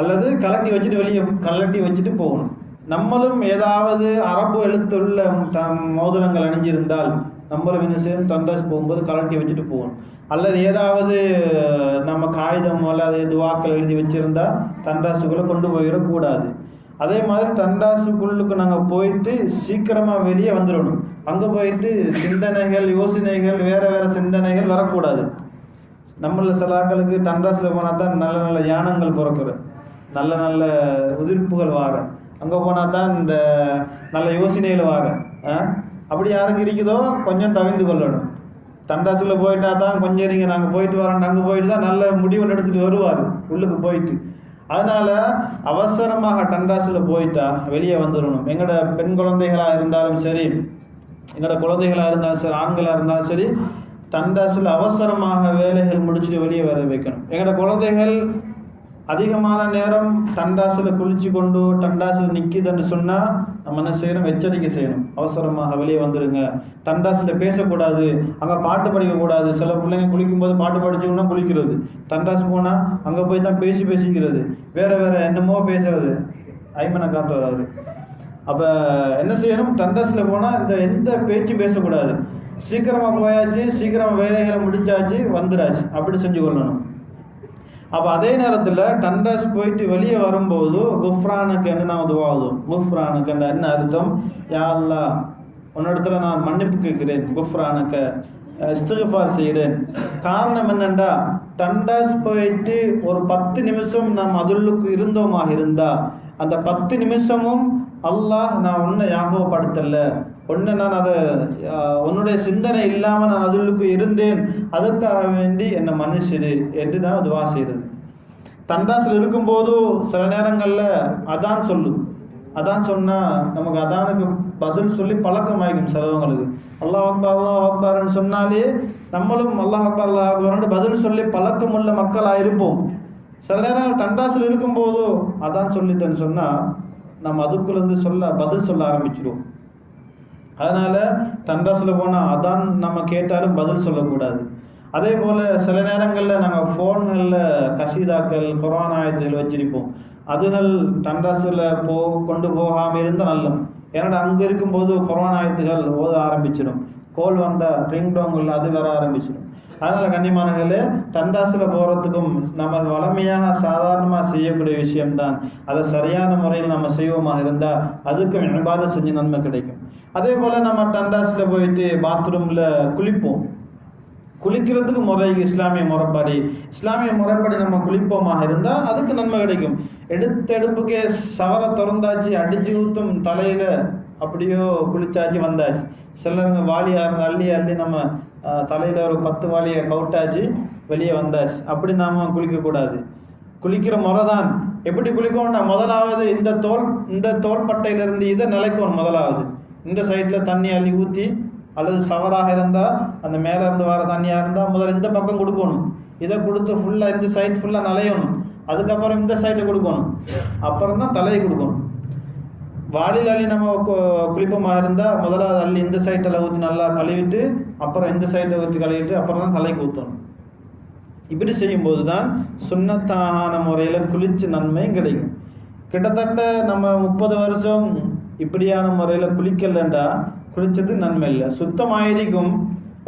அல்லது கலட்டி வச்சுட்டு போகணும். நம்மளும் ஏதாவது அரபு எழுத்துள்ள மோதிரங்கள் அணிஞ்சிருந்தால் நம்மளும் என்ன செய்யணும், தண்டாஸ் போகும்போது கலட்டி வச்சுட்டு போகணும். அல்லது ஏதாவது நம்ம காகிதம் அல்லது துவாக்கள் எழுதி வச்சுருந்தா தண்டாசுக்குள்ளே கொண்டு போயிடக்கூடாது. அதே மாதிரி தண்டாசுக்குள்ளுக்கு நாங்கள் போயிட்டு சீக்கிரமாக வெளியே வந்துடணும். அங்கே போயிட்டு சிந்தனைகள் யோசனைகள் வேறு சிந்தனைகள் வரக்கூடாது. நம்மள சில ஆட்களுக்கு தண்டாசில் போனால் தான் நல்ல யானங்கள் பிறக்குது, நல்ல உதிர்ப்புகள் வார. அங்கே போனால் தான் இந்த நல்ல யோசனைகள் வார. அப்படி யாருக்கு இருக்குதோ கொஞ்சம் தவிர்த்து கொள்ளணும். தண்டாசுல போயிட்டா தான் கொஞ்சம் இருங்க, நாங்கள் போயிட்டு வரோம், அங்கே போயிட்டு தான் நல்ல முடிவு எடுத்துகிட்டு வருவார் உள்ளுக்கு போயிட்டு. அதனால் அவசரமாக தண்டாசுல போயிட்டா வெளியே வந்துடணும். எங்களோட பெண் குழந்தைகளாக இருந்தாலும் சரி, எங்களோட குழந்தைகளாக இருந்தாலும் சரி, ஆண்களாக இருந்தாலும் சரி, தண்டாசுல அவசரமாக வேலைகள் முடிச்சுட்டு வெளியே வர வைக்கணும். எங்களோட குழந்தைகள் அதிகமான நேரம் தண்டாசில் குளிச்சு கொண்டு தண்டாசில் நிற்கிதுன்னு சொன்னால் நம்ம என்ன செய்யணும், எச்சரிக்கை செய்யணும். அவசரமாக வெளியே வந்துடுங்க. தண்டாசில் பேசக்கூடாது, அங்கே பாட்டு படிக்கக்கூடாது. சில பிள்ளைங்க குளிக்கும்போது பாட்டு படிச்சுக்கணும்னா குளிக்கிறது, தண்டாசு போனால் அங்கே போய் தான் பேசிக்கிறது, வேறு என்னமோ பேசுறது, ஐமனை காட்டுறது அவர். அப்போ என்ன செய்யணும், தண்டாசில் போனால் எந்த பேச்சும் பேசக்கூடாது. சீக்கிரமாக போயாச்சு, சீக்கிரமாக வேலைகளை முடிச்சாச்சு, வந்துடாச்சு, அப்படி செஞ்சு கொள்ளணும். அப்போ அதே நேரத்தில் தண்டாஸ் போயிட்டு வெளியே வரும்போது குஃப்ரானுக்கு நாம் துவாகுதும். குஃப்ரானுக்கு என்ன அர்த்தம், யா அல்லாஹ் உன்னிடத்துல நான் மன்னிப்பு கேட்கிறேன், குஃப்ரானுக்கு இஸ்திக்ஃபார் செய்கிறேன். காரணம் என்னென்னா, தண்டாஸ் போயிட்டு ஒரு 10 நிமிஷம் நாம் அதுள்ளுக்கு இருந்தோமாக இருந்தால் அந்த 10 நிமிஷமும் அல்லாஹ் நான் உன்னை ஞாபகப்படுத்தல, நான் அதை உன்னுடைய சிந்தனை இல்லாமல் நான் அதுக்கு இருந்தேன், அதற்காக வேண்டி என்னை மன்னிச்சிடு என்று தான் துவா செய்கிறது. தண்டாசில் இருக்கும்போது சில நேரங்களில் அதான் அதான் சொன்னால் நமக்கு அதானுக்கு பதில் சொல்லி பழக்கமாயிக்கும் சிலவங்களுக்கு. அல்லாஹ் அக்பர் அல்லாஹ் அக்பர்ன்னு சொன்னாலே நம்மளும் அல்லாஹ் அக்பர் அல்லாஹ் அக்பர்னு பதில் சொல்லி பழக்கமுள்ள மக்களாக இருப்போம். சில நேரங்கள் தண்டாசில் இருக்கும்போது அதான் சொல்லிட்டேன்னு சொன்னால் நம்ம அதுக்குள்ளேருந்து பதில் சொல்ல ஆரம்பிச்சிடுவோம். அதனால் தண்டாசில் போனால் அதான் நம்ம கேட்டாலும் பதில் சொல்லக்கூடாது. அதே போல் சில நேரங்களில் நாங்கள் ஃபோன்களில் கசீதாக்கள் குர்ஆன் ஆயத்துகள் வச்சிருப்போம். அதுகள் தண்டாசில் கொண்டு போகாமல் இருந்தால் நல்லது. ஏன்னா அங்கே இருக்கும்போது குர்ஆன் ஆயத்துகள் ஓத ஆரம்பிச்சிடும். கோல் வந்தால் ரிங் டோங்கில் அது வர ஆரம்பிச்சிடும். அதனால் கண்ணியமானங்களே, தண்டாசில் போகிறதுக்கும் நம்ம வளமையாக சாதாரணமாக செய்யக்கூடிய விஷயம்தான். அதை சரியான முறையில் நம்ம செய்வோமாக இருந்தால் அதுக்கும் இபாதத் செஞ்சு நன்மை கிடைக்கும். அதே போல் நம்ம தண்டாசில் போயிட்டு பாத்ரூமில் குளிக்கிறதுக்கு முறை இஸ்லாமிய முறைப்படி நம்ம குளிப்போமாக இருந்தால் அதுக்கு நன்மை கிடைக்கும். எடுப்புக்கே சவரை திறந்தாச்சு, அடிச்சு ஊற்றும் தலையில் அப்படியோ குளிச்சாச்சு வந்தாச்சு. சிலருங்க வாளியாக அள்ளி நம்ம தலையில் ஒரு 10 வாளியை கவுட்டாச்சு வெளியே வந்தாச்சு. அப்படி நாம் குளிக்கக்கூடாது. குளிக்கிற முறை தான். எப்படி குளிக்கணும்னா, முதலாவது இந்த தோள்பட்டையிலிருந்து இதை நிலைக்கணும். முதலாவது இந்த சைடில் தண்ணி அள்ளி ஊற்றி, அல்லது சவராக இருந்தால் அந்த மேலே இருந்து வர தண்ணியாக இருந்தால் முதல்ல இந்த பக்கம் கொடுக்கணும். இதை கொடுத்து ஃபுல்லாக இந்த சைட் ஃபுல்லாக நலையணும். அதுக்கப்புறம் இந்த சைட்டை கொடுக்கணும். அப்புறம் தான் தலையை கொடுக்கணும். வாளியில் அள்ளி நம்ம குளிப்பமாக இருந்தால் முதலாவது அள்ளி இந்த சைட்டில் ஊற்றி நல்லா கழுவிட்டு, அப்புறம் இந்த சைட்டை ஊற்றி கழுவிட்டு அப்புறம் தான் தலைக்கு ஊற்றணும். இப்படி செய்யும்போது தான் சுன்னத்தான முறையில் குளிச்சு நன்மையும் கிடைக்கும். கிட்டத்தட்ட நம்ம 30 வருஷம் இப்படியான முறையில் குளிக்கலண்டா குளிச்சது நன்மை இல்லை. சுத்தமாயிருக்கும்,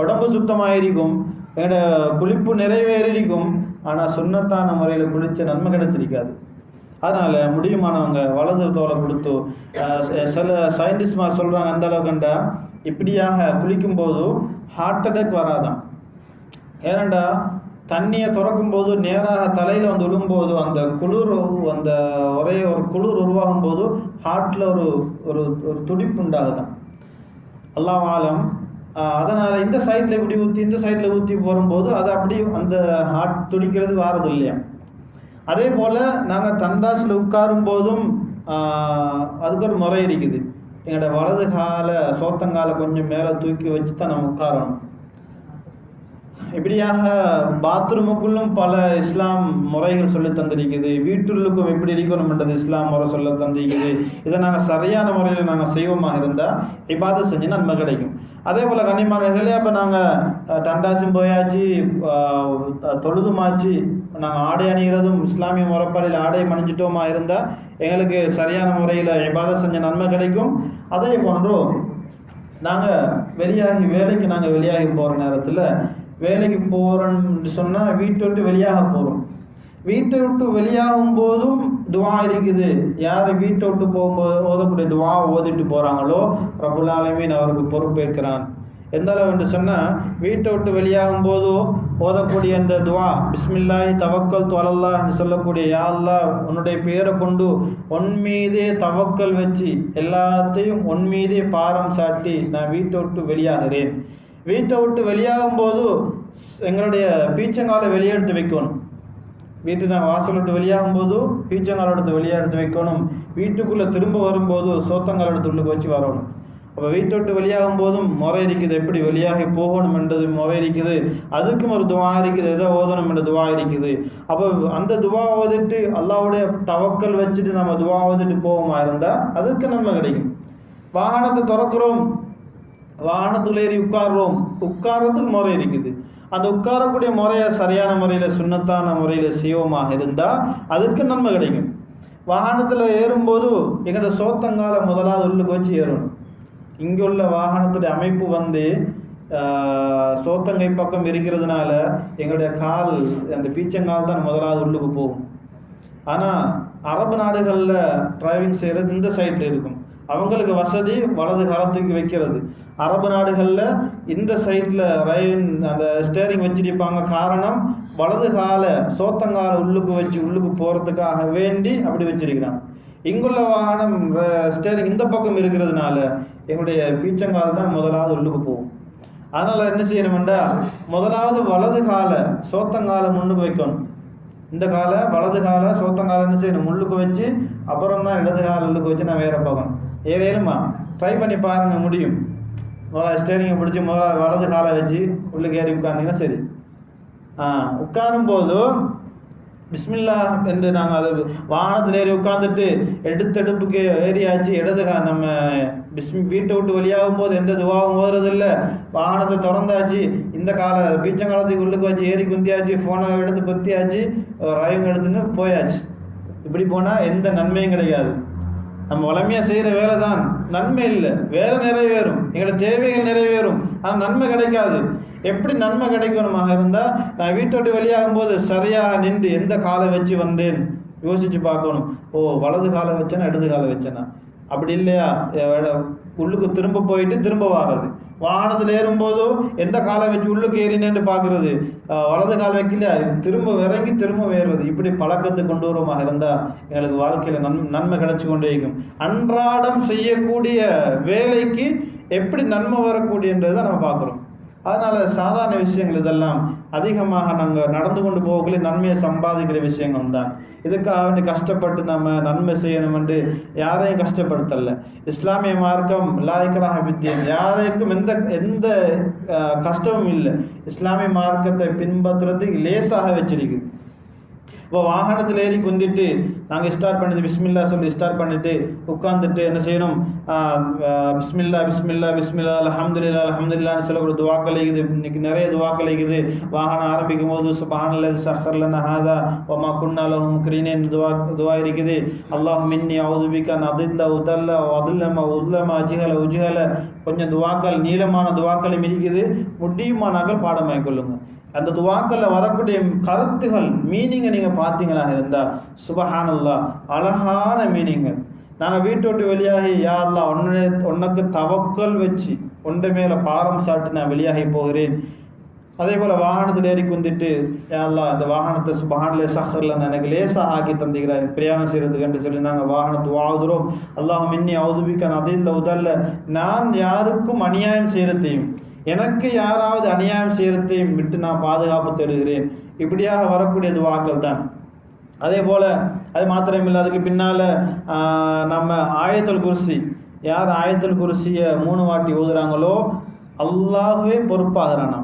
உடம்பு சுத்தமாயிருக்கும், என்னோட குளிப்பு நிறைவேறிக்கும். ஆனால் சுன்னத்தான முறையில் குளிச்ச நன்மை கிடைச்சிருக்காது. அதனால் முடியுமானவங்க வலது தோலை கொடுத்து, சில சயின்டிஸ்ட்மார் சொல்கிறாங்க அந்த அளவுக்குண்டா இப்படியாக குளிக்கும்போது ஹார்ட் அட்டாக் வராதான். ஏனண்டா தண்ணியை திறக்கும்போது நேராக தலையில் வந்து விழும்போது அந்த ஒரே ஒரு குளிர் உருவாகும் போது ஹார்ட்டில் ஒரு துடிப்பு உண்டாகுதான். அல்லாஹ் ஆலம். அதனால் இந்த சைடில் இப்படி ஊற்றி இந்த சைடில் ஊற்றி போகும்போது அது அப்படி அந்த ஹார்ட் துடிக்கிறது வாரது இல்லையா. அதே போல் நாங்கள் தண்டாசில் உட்காரும் போதும் அதுக்கு ஒரு முறை இருக்குது. எங்களோட வலது சோத்தங்காலை கொஞ்சம் மேலே தூக்கி வச்சு தான் நம்ம உட்காரணும். இப்படியாக பாத்ரூமுக்குள்ளும் பல இஸ்லாம் முறைகள் சொல்லி தந்திருக்குது. வீட்டுள்ளுக்கும் எப்படி இருக்கணும்ன்றது இஸ்லாம் முறை சொல்ல தந்திருக்குது. இதை நாங்கள் சரியான முறையில் நாங்கள் செய்வோமாக இருந்தால் இபாதத் செஞ்சு நன்மை கிடைக்கும். அதே போல் கண்ணியமானவர்களே, அப்போ நாங்கள் தண்டாச்சும் போயாச்சு, தொழுதுமாச்சு, நாங்கள் ஆடை அணிகிறதும் இஸ்லாமிய முறைப்பாடில் ஆடை அணிஞ்சிட்டோமா இருந்தால் எங்களுக்கு சரியான முறையில் இபாதத் செஞ்ச நன்மை கிடைக்கும். அதே போன்று நாங்கள் வெளியாகி போகிற நேரத்தில் வேலைக்கு போகிறோன்னு சொன்னால் வீட்டை விட்டு வெளியாக போகிறோம். வீட்டை விட்டு வெளியாகும் போதும் துவா இருக்குது. யார் வீட்டை விட்டு போகும்போது ஓதக்கூடிய துவா ஓதிட்டு போகிறாங்களோ ரப்புல் ஆலமீன் அவருக்கு பொறுப்பேற்கிறான். எந்த அளவு என்று சொன்னால், வீட்டை விட்டு வெளியாகும் போது ஓதக்கூடிய அந்த துவா பிஸ்மில்லாஹி தவக்கல்து அலல்லாஹ் என்று சொல்லக்கூடிய, யா அல்லாஹ் உன்னுடைய பேரை கொண்டு உன் மீதே தவக்கல் வச்சு எல்லாத்தையும் உன் மீதே பாரம் சாட்டி நான் வீட்டை விட்டு வெளியாகிறேன். வீட்டை விட்டு வெளியாகும் போது எங்களுடைய பீச்சங்காலை வெளியெடுத்து வைக்கணும். நாங்கள் வாசல் விட்டு வெளியாகும் போது பீச்சங்கால் எடுத்து வெளியெடுத்து வைக்கணும். வீட்டுக்குள்ளே திரும்ப வரும்போது சோத்தங்கால் எடுத்து உள்ளுக்கு வச்சு வரணும். அப்போ வீட்டை விட்டு வெளியாகும் போதும் முறை இருக்குது. எப்படி வெளியாகி போகணும் என்றது முறை இருக்குது. அதுக்கும் ஒரு துவா இருக்குது. எதை ஓதணும் என்ற துவா இருக்குது. அப்போ அந்த துவா ஓதிட்டு அல்லாஹ்வுடைய தவக்கல் வச்சுட்டு நம்ம துவா ஓதிட்டு போவோமா இருந்தால் அதுக்கு நன்மை கிடைக்கும். வாகனத்தை திறக்கிறோம், வாகனத்தில் ஏறி உட்கார்றதுக்கு முறை இருக்குது. அந்த உட்காரக்கூடிய முறையை சரியான முறையில் சுன்னத்தான முறையில் செய்வோமாக இருந்தால் அதுக்கு நன்மை கிடைக்கும். வாகனத்தில் ஏறும்போது எங்களோட சோத்தங்கால முதலாவது உள்ளுக்கு வச்சு ஏறணும். இங்கே உள்ள வாகனத்துடைய அமைப்பு வந்து சோத்தங்கை பக்கம் இருக்கிறதுனால எங்களுடைய கால் அந்த பீச்சங்கால் தான் முதலாவது உள்ளுக்கு போகும். ஆனால் அரபு நாடுகளில் டிரைவிங் செய்கிறது இந்த சைடில் இருக்கும். அவங்களுக்கு வசதி வலது காலத்துக்கு வைக்கிறது. அரபு நாடுகளில் இந்த சைடில் அந்த ஸ்டேரிங் வச்சிருப்பாங்க. காரணம் வலது காலை சோத்தங்கால உள்ளுக்கு வச்சு உள்ளுக்கு போகிறதுக்காக வேண்டி அப்படி வச்சிருக்கிறாங்க. இங்குள்ள வாகனம் ஸ்டேரிங் இந்த பக்கம் இருக்கிறதுனால எங்களுடைய பீச்சங்கால் தான் முதலாவது உள்ளுக்கு போகும். அதனால் என்ன செய்யணும்டா, முதலாவது வலது காலை சோத்தங்காலை முன்னுக்கு வைக்கணும். இந்த காலை வலது காலை சோத்தங்காலை என்ன செய்யணும், முள்ளுக்கு வச்சு அப்புறம் தான் இடது காலை உள்ளுக்கு வச்சு நான் வேற போகணும். ஏதேனுமா ட்ரை பண்ணி பாருங்க, முடியும். முதல்ல ஸ்டேரிங்கை பிடிச்சி முதல்ல வலது காலை வச்சு உள்ளுக்கு ஏறி உட்கார்ந்தீங்கன்னா சரி. உட்காரும் போது பிஸ்மில்லா என்று நாங்கள் அது வாகனத்தில் ஏறி உட்காந்துட்டு எடுத்தெடுப்புக்கு ஏறியாச்சு. இடது நம்ம வீட்டை விட்டு வெளியாகும் போது எந்த துவாவும் ஓதுறதில்லை. வாகனத்தை திறந்தாச்சு, இந்த பீச்சங்காலத்துக்கு உள்ளுக்கு வச்சு ஏறி குந்தியாச்சு, ஃபோனை எடுத்து குத்தியாச்சு, டிரைவிங் எடுத்துன்னு போயாச்சு. இப்படி போனால் எந்த நன்மையும் கிடைக்காது. நம்ம வளமையாக செய்கிற வேலை தான் நன்மை இல்லை, வேலை நிறைவேறும், எங்களோட தேவைகள் நிறைவேறும், ஆனால் நன்மை கிடைக்காது. எப்படி நன்மை கிடைக்கணுமாக இருந்தால் நான் வீட்டை விட்டு வெளியாகும் போது சரியாக நின்று எந்த காலை வச்சு வந்தேன் யோசித்து பார்க்கணும். வலது காலை வச்சேன்னா இடது காலை வச்சேன்னா, அப்படி இல்லையா உள்ளுக்கு திரும்ப போயிட்டு திரும்ப வர்றது. வாகனத்தில் ஏறும்போதோ எந்த காலை வச்சு உள்ளுக்கு ஏறினேன்னு பார்க்கறது, வலது கால் வைக்கல திரும்ப இறங்கி திரும்ப ஏறுறது. இப்படி பழக்கத்தை கொண்டு வருவமாக இருந்தால் எங்களுக்கு வாழ்க்கையில் நன்மை கிடைச்சி கொண்டே இருக்கும். அன்றாடம் செய்யக்கூடிய வேலைக்கு எப்படி நன்மை வரக்கூடியன்றதை நம்ம பார்க்குறோம். அதனால் சாதாரண விஷயங்கள் இதெல்லாம் அதிகமாக நாங்கள் நடந்து கொண்டு போகக்கூடிய நன்மையை சம்பாதிக்கிற விஷயங்கள் தான். இதுக்காக வேண்டி கஷ்டப்பட்டு நம்ம நன்மை செய்யணும் என்று யாரையும் கஷ்டப்படுத்தலை. இஸ்லாமிய மார்க்கம் லா இக்ராஹ ஃபித்தீன், யாருக்கும் எந்த கஷ்டமும் இல்லை. இஸ்லாமிய மார்க்கத்தை பின்பற்றுறதுக்கு லேசாக வச்சிருக்கு. இப்போ வாகனத்தில் ஏறி குந்திட்டு நாங்கள் ஸ்டார்ட் பண்ணிட்டு பிஸ்மில்லா சொல்லி ஸ்டார்ட் பண்ணிட்டு உட்காந்துட்டு என்ன செய்யணும், பிஸ்மில்லா பிஸ்மில்லா பிஸ்மில்லா அல்ஹம்துலில்லாஹ் அல்ஹம்துலில்லாஹ்னு சொல்லக்கூடிய துவாக்கள் இருக்குது. இன்னைக்கு நிறைய துவாக்கள் இருக்குது. வாகனம் ஆரம்பிக்கும் போது சுப்ஹானல்லாஹி சஹர்லனா ஹாதா வமா குன்னா லஹு முக்ரினீன் துவா இருக்குது. அல்லாஹ் மின்னி அஊது பிக அன் அதில்ல உதல்ல வதுல்லம உதுல்லம அஜ்ஹல உஜ்ஹல, கொஞ்சம் துவாக்கள் நீளமான துவாக்களும் இருக்குது. முடியுமானாக்கள் பாடமாய் கொள்ளுங்க. அந்த துவாக்களில் வரக்கூடிய கருத்துகள் மீனிங்கை நீங்கள் பார்த்தீங்களா இருந்தால் சுபஹானல்லாஹ் அழகான மீனிங்கள். நாங்கள் வீட்டை விட்டு வெளியாகி யா அல்லாஹ் உனக்கு தவக்கல் வச்சு ஒன்றை மேலே பாரம் சாட்டு நான் வெளியாகி போகிறேன். அதே போல் வாகனத்தில் ஏறி குந்திட்டு யா அல்லாஹ் இந்த வாகனத்தை சுபஹானல்லாஹி சஹர்லனா எனக்கு லேசாக ஆக்கி தந்துக்கிறார் பிரயாணம் செய்கிறதுக்கு சொல்லி நாங்கள் வாகனத்தை வாகுதுறோம். அல்லாஹ் மின்னி அஊது பிக அன் அதில்ல உதல்ல, நான் யாருக்கும் அநியாயம் செய்கிறதையும் எனக்கு யாராவது அநியாயம் செய்கிறதையும் விட்டு நான் பாதுகாப்பு தேடுகிறேன். இப்படியாக வரக்கூடிய துவாக்கள் தான். அதே போல் அது மாத்திரமில்லை, அதுக்கு பின்னால் நம்ம ஆயத்துல் குர்சி, யார் ஆயத்துல் குர்சியை 3 வாட்டி ஓதுறாங்களோ அல்லாஹ்வே பொறுப்பாகிறானா.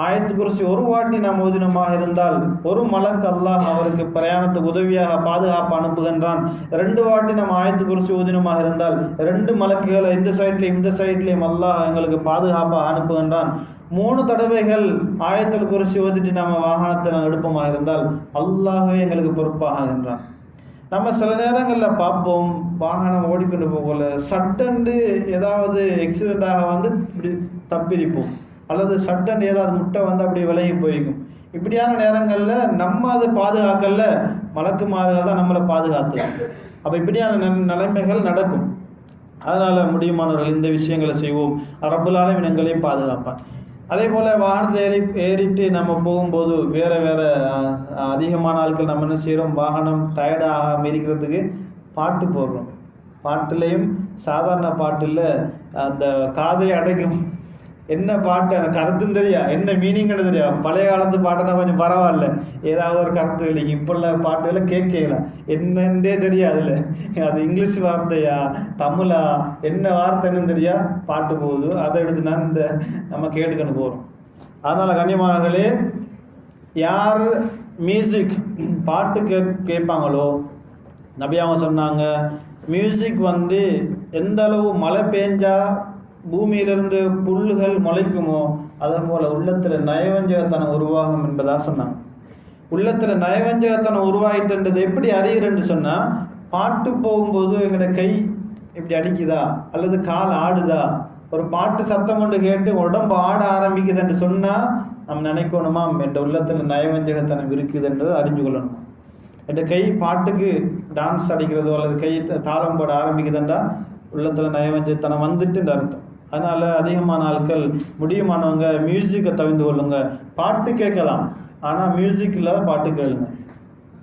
ஆயத்துல் குர்சி ஒரு வாட்டி நாம் ஓதினமாக இருந்தால் ஒரு மலக்கு அல்லாஹ் அவருக்கு பிரயாணத்துக்கு உதவியாக பாதுகாப்பு அனுப்புகின்றான். 2 வாட்டி நம்ம ஆயத்துல் குர்சி ஓதினமாக இருந்தால் 2 மலக்குகளை இந்த சைட்லேயும் அல்லாஹ் எங்களுக்கு பாதுகாப்பாக அனுப்புகின்றான். 3 தடவைகள் ஆயத்துல் குர்சி ஓதிட்டு நம்ம வாகனத்தை நம்ம எடுப்போமாக இருந்தால் அல்லாஹ்வே எங்களுக்கு பொறுப்பாகின்றான். நம்ம சில நேரங்களில் பார்ப்போம், வாகனம் ஓடிக்கொண்டு போகல சட்டண்டு ஏதாவது எக்ஸிடெண்ட்டாக வந்து இப்படி தப்பிரிப்போம், அல்லது சட்டன் ஏதாவது முட்டை வந்து அப்படி விலகி போய்க்கும். இப்படியான நேரங்களில் நம்ம அதை பாதுகாக்கல, மலக்குமார்கள் தான் நம்மளை பாதுகாத்து. அப்போ இப்படியான நிலைமைகள் நடக்கும். அதனால் முடியுமானவர்கள் இந்த விஷயங்களை செய்வோம். ரப்புல் ஆலமீன் எங்களையும் பாதுகாப்பான். அதே போல் வாகனத்தை ஏறிட்டு நம்ம போகும்போது வேறு அதிகமான ஆட்கள் நம்ம என்ன செய்கிறோம், வாகனம் டயர்டாக இருக்கிறதுக்கு பாட்டு போடுறோம். பாட்டுலேயும் சாதாரண பாட்டில் அந்த காதை அடைக்கும். என்ன பாட்டு அந்த கருத்தும் தெரியா, என்ன மீனிங்னு தெரியா. பழைய காலத்து பாட்டுனா கொஞ்சம் பரவாயில்ல, ஏதாவது ஒரு கருத்து இல்லைங்க. இப்போ உள்ள பாட்டுகளை கேட்கலாம், என்னன்னே தெரியாதுல்ல. அது இங்கிலீஷ் வார்த்தையா தமிழா என்ன வார்த்தைன்னு தெரியா பாட்டு போகுது. அதை எடுத்து நான் நம்ம கேட்டுக்கணும் போகிறோம். அதனால் கண்ணியமானவர்களே, யார் மியூசிக் பாட்டு கேட்பாங்களோ நபி அவங்க சொன்னாங்க, மியூசிக் வந்து எந்த அளவு மழை பெஞ்சா பூமியிலிருந்து புல்லுகள் முளைக்குமோ அதே போல் உள்ளத்தில் நயவஞ்சகத்தனம் உருவாகும் என்பதாக சொன்னாங்க. உள்ளத்தில் நயவஞ்சகத்தனம் உருவாகிட்டுன்றது எப்படி அறிகிறேன்னு சொன்னால், பாட்டு போகும்போது எங்களோட கை இப்படி அடிக்குதா அல்லது கால் ஆடுதா, ஒரு பாட்டு சத்தம் கொண்டு கேட்டு உடம்பு ஆட ஆரம்பிக்குதுன்னு சொன்னால் நம்ம நினைக்கணுமா என்ற உள்ளத்தில் நயவஞ்சகத்தனம் இருக்குதுன்றது அறிஞ்சு கொள்ளணும். என் கை பாட்டுக்கு டான்ஸ் அடிக்கிறதோ அல்லது கை தாளம் போட ஆரம்பிக்குதுன்றா உள்ளத்தில் நயவஞ்சகத்தனம் வந்துட்டுன்ற அர்த்தம். அதனால் அதிகமான ஆட்கள் முடியுமானவங்க மியூசிக்கை தவிர்த்து கொள்ளுங்க. பாட்டு கேட்கலாம், ஆனால் மியூசிக் இல்லாத பாட்டு கேளுங்க.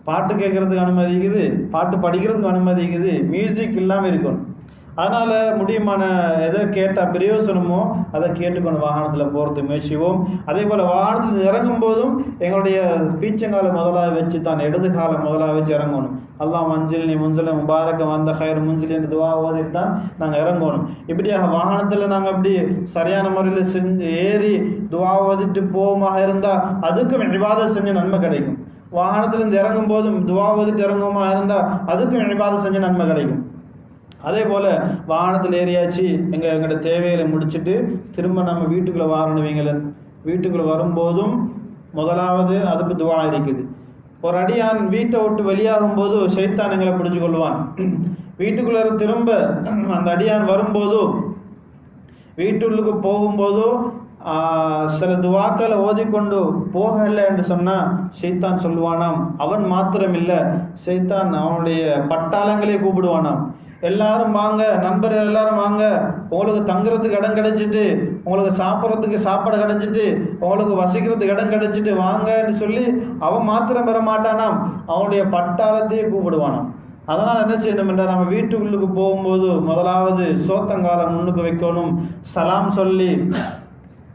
பாட்டு கேட்குறதுக்கு அனுமதி இருக்குது, பாட்டு படிக்கிறதுக்கு அனுமதி இருக்குது, மியூசிக் இல்லாமல் இருக்கணும். அதனால் முடியுமான எதை கேட்டால் பிரயோசனமோ அதை கேட்டுக்கணும் வாகனத்தில் போகிறதுக்கு முயற்சிவோம். அதே போல் வாகனத்தில் இறங்கும் போதும் எங்களுடைய பீச்சங்கால முதலாக வச்சு தான் இடது காலம் முதலாக வச்சு இறங்கணும். அல்லாஹ் மஞ்சில் நீ முன்சில முபாரக்க வந்த ஹயர் முன்சில் என்று துவா ஓதிட்டு தான் நாங்கள் இறங்கணும். இப்படியாக வாகனத்தில் நாங்கள் அப்படி சரியான முறையில் செஞ்சு ஏறி துவா ஓதிட்டு போவோமாக இருந்தால் அதுக்கும் இபாதத் செஞ்ச நன்மை கிடைக்கும். வாகனத்திலேருந்து இறங்கும் போதும் துவா ஓதிட்டு இறங்குவோமா இருந்தால் அதுக்கும் இபாதத் செஞ்ச நன்மை கிடைக்கும். அதே போல் வாகனத்தில் ஏறியாச்சு எங்களோட தேவைகளை முடிச்சுட்டு திரும்ப நம்ம வீட்டுக்குள்ளே வாரணுவீங்களேன். வீட்டுக்குள்ளே வரும்போதும் முதலாவது அதுக்கு துவா இருக்குது. ஒரு அடியான் வீட்டை விட்டு வெளியாகும் போது ஷைத்தான் எங்களை பிடிச்சு கொள்வான். வீட்டுக்குள்ளே திரும்ப அந்த அடியான் வரும்போதும் வீட்டுள்ளுக்கு போகும்போதோ சில துவாக்களை ஓதிக்கொண்டு போகலை என்று சொன்னால் ஷைத்தான் சொல்லுவானாம், அவன் மாத்திரம் இல்லை, ஷைத்தான் அவனுடைய பட்டாளங்களே கூப்பிடுவானாம். எல்லாரும் வாங்க, நண்பர்கள் எல்லாரும் வாங்க, உங்களுக்கு தங்குறதுக்கு இடம் கிடைச்சிட்டு, உங்களுக்கு சாப்பிட்றதுக்கு சாப்பாடு கிடைச்சிட்டு, உங்களுக்கு வசிக்கிறதுக்கு இடம் கிடைச்சிட்டு வாங்கன்னு சொல்லி அவன் மாத்திரம் பெற மாட்டானாம், அவனுடைய பட்டாளத்தையே கூப்பிடுவானாம். அதனால் என்ன செய்யணும் என்றால் நம்ம வீட்டுக்குள்ளுக்கு போகும்போது முதலாவது சோத்தங்காலம் முன்னுக்கு வைக்கணும், சலாம் சொல்லி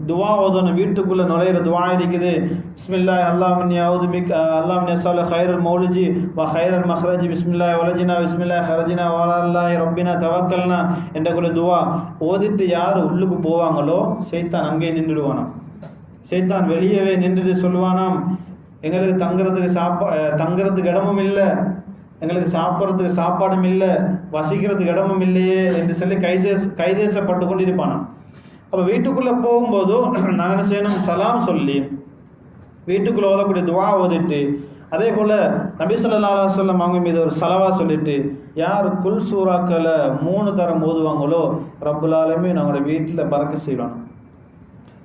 துவா ஓதணும். வீட்டுக்குள்ளே நுழையிற துவா இருக்குது. பிஸ்மில்லாஹ் அல்லாஹ்வின் யஊது பிக் அல்லாஹ்வின் யஸால கைரல் மௌலிஜி வ கைரல் மஹ்ரஜி பிஸ்மில்லாஹ் வலஜினா பிஸ்மில்லாஹ் ஹரஜினா வலல்லாஹி ரப்பினா தவக்கல்னா என்ற துவா ஓதிட்டு யார் உள்ளுக்கு போவாங்களோ ஷைத்தான் அங்கே நின்றுடுவானாம். ஷைத்தான் வெளியவே நின்றுட்டு சொல்லுவானாம், எங்களுக்கு தங்குறதுக்கு இடமும் இல்லை, எங்களுக்கு சாப்பிட்றதுக்கு சாப்பாடும் இல்லை, வசிக்கிறதுக்கு இடமும் இல்லையே என்று சொல்லி கைதேசப்பட்டு கொண்டு இருப்பானாம். அப்போ வீட்டுக்குள்ளே போகும்போதும் நாங்கள் என்ன செய்யணும், சலாம் சொல்லி வீட்டுக்குள்ளே ஓதக்கூடிய துவா ஓதிட்டு, அதே போல் நபி ஸல்லல்லாஹு அலைஹி வஸல்லம் அவங்க மீது ஒரு சலவா சொல்லிட்டு யார் குல் சூறாக்களை 3 தரம் ஓதுவாங்களோ ரப்புல் ஆலமீன் அவங்களோட வீட்டில் பறக்க செய்வாங்க.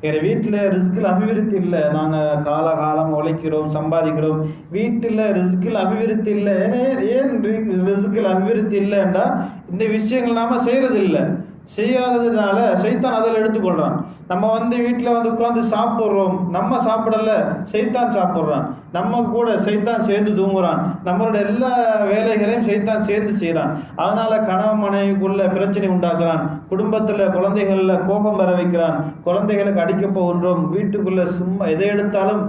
எங்கள் வீட்டில் ரிஸ்கில் அபிவிருத்தி இல்லை, நாங்கள் காலம் உழைக்கிறோம், சம்பாதிக்கிறோம், வீட்டில் ரிஸ்கில் அபிவிருத்தி இல்லை. ஏன் ரிஸ்கில் அபிவிருத்தி இல்லைன்றா இந்த விஷயங்கள் நாம் செய்கிறதில்லை. செய்யாததுனால ஷைத்தான் அதில் எடுத்துக்கொள்கிறான். நம்ம வீட்டில் உட்காந்து சாப்பிட்றோம், நம்ம சாப்பிடல, ஷைத்தான் சாப்பிட்றான். நம்ம கூட ஷைத்தான் சேர்ந்து தூங்குறான். நம்மளோட எல்லா வேலைகளையும் ஷைத்தான் சேர்ந்து செய்கிறான். அதனால் கணவன் மனைவிக்குள்ள பிரச்சனை உண்டாக்குறான். குடும்பத்தில் குழந்தைகளில் கோபம் வர வைக்கிறான். குழந்தைகளுக்கு அடிக்க போகின்றோம். வீட்டுக்குள்ளே சும்மா எதை எடுத்தாலும்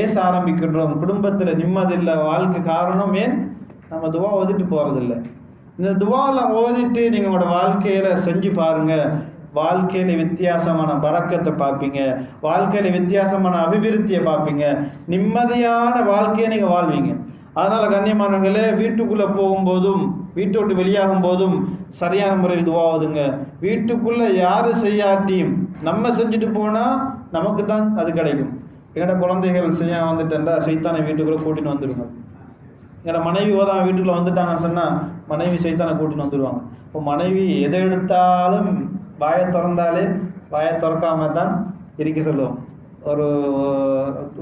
ஏச ஆரம்பிக்கின்றோம். குடும்பத்தில் நிம்மதி இல்லை. வாழ்க்கை காரணம் ஏன்? நம்ம துவா ஓதிட்டு போகிறதில்லை. இந்த துவாலாம் ஓதிட்டு நீங்கள் உங்களோட வாழ்க்கையில் செஞ்சு பாருங்கள். வாழ்க்கையில் வித்தியாசமான பரக்கத்தை பார்ப்பீங்க, வாழ்க்கையில் வித்தியாசமான அபிவிருத்தியை பார்ப்பீங்க, நிம்மதியான வாழ்க்கையை நீங்கள் வாழ்வீங்க. அதனால் கண்ணியமானவர்களே, வீட்டுக்குள்ளே போகும்போதும் வீட்டை விட்டு வெளியாகும் போதும் சரியான முறையில் துவா ஓதுங்க. வீட்டுக்குள்ளே யார் செய்யாட்டியும் நம்ம செஞ்சுட்டு போனால் நமக்கு தான் அது கிடைக்கும். எங்களோட குழந்தைகள் செய்ய வந்துட்டா சைத்தானை வீட்டுக்குள்ளே கூட்டின்னு வந்துடுங்க. எங்களோட மனைவி ஓதாம வீட்டுக்குள்ளே வந்துட்டாங்கன்னு சொன்னால் மனைவி சைத்தானை கூட்டின்னு வந்துடுவாங்க. இப்போ மனைவி எதை எடுத்தாலும் வாயை திறக்காம தான் இருக்க சொல்லுவோம்.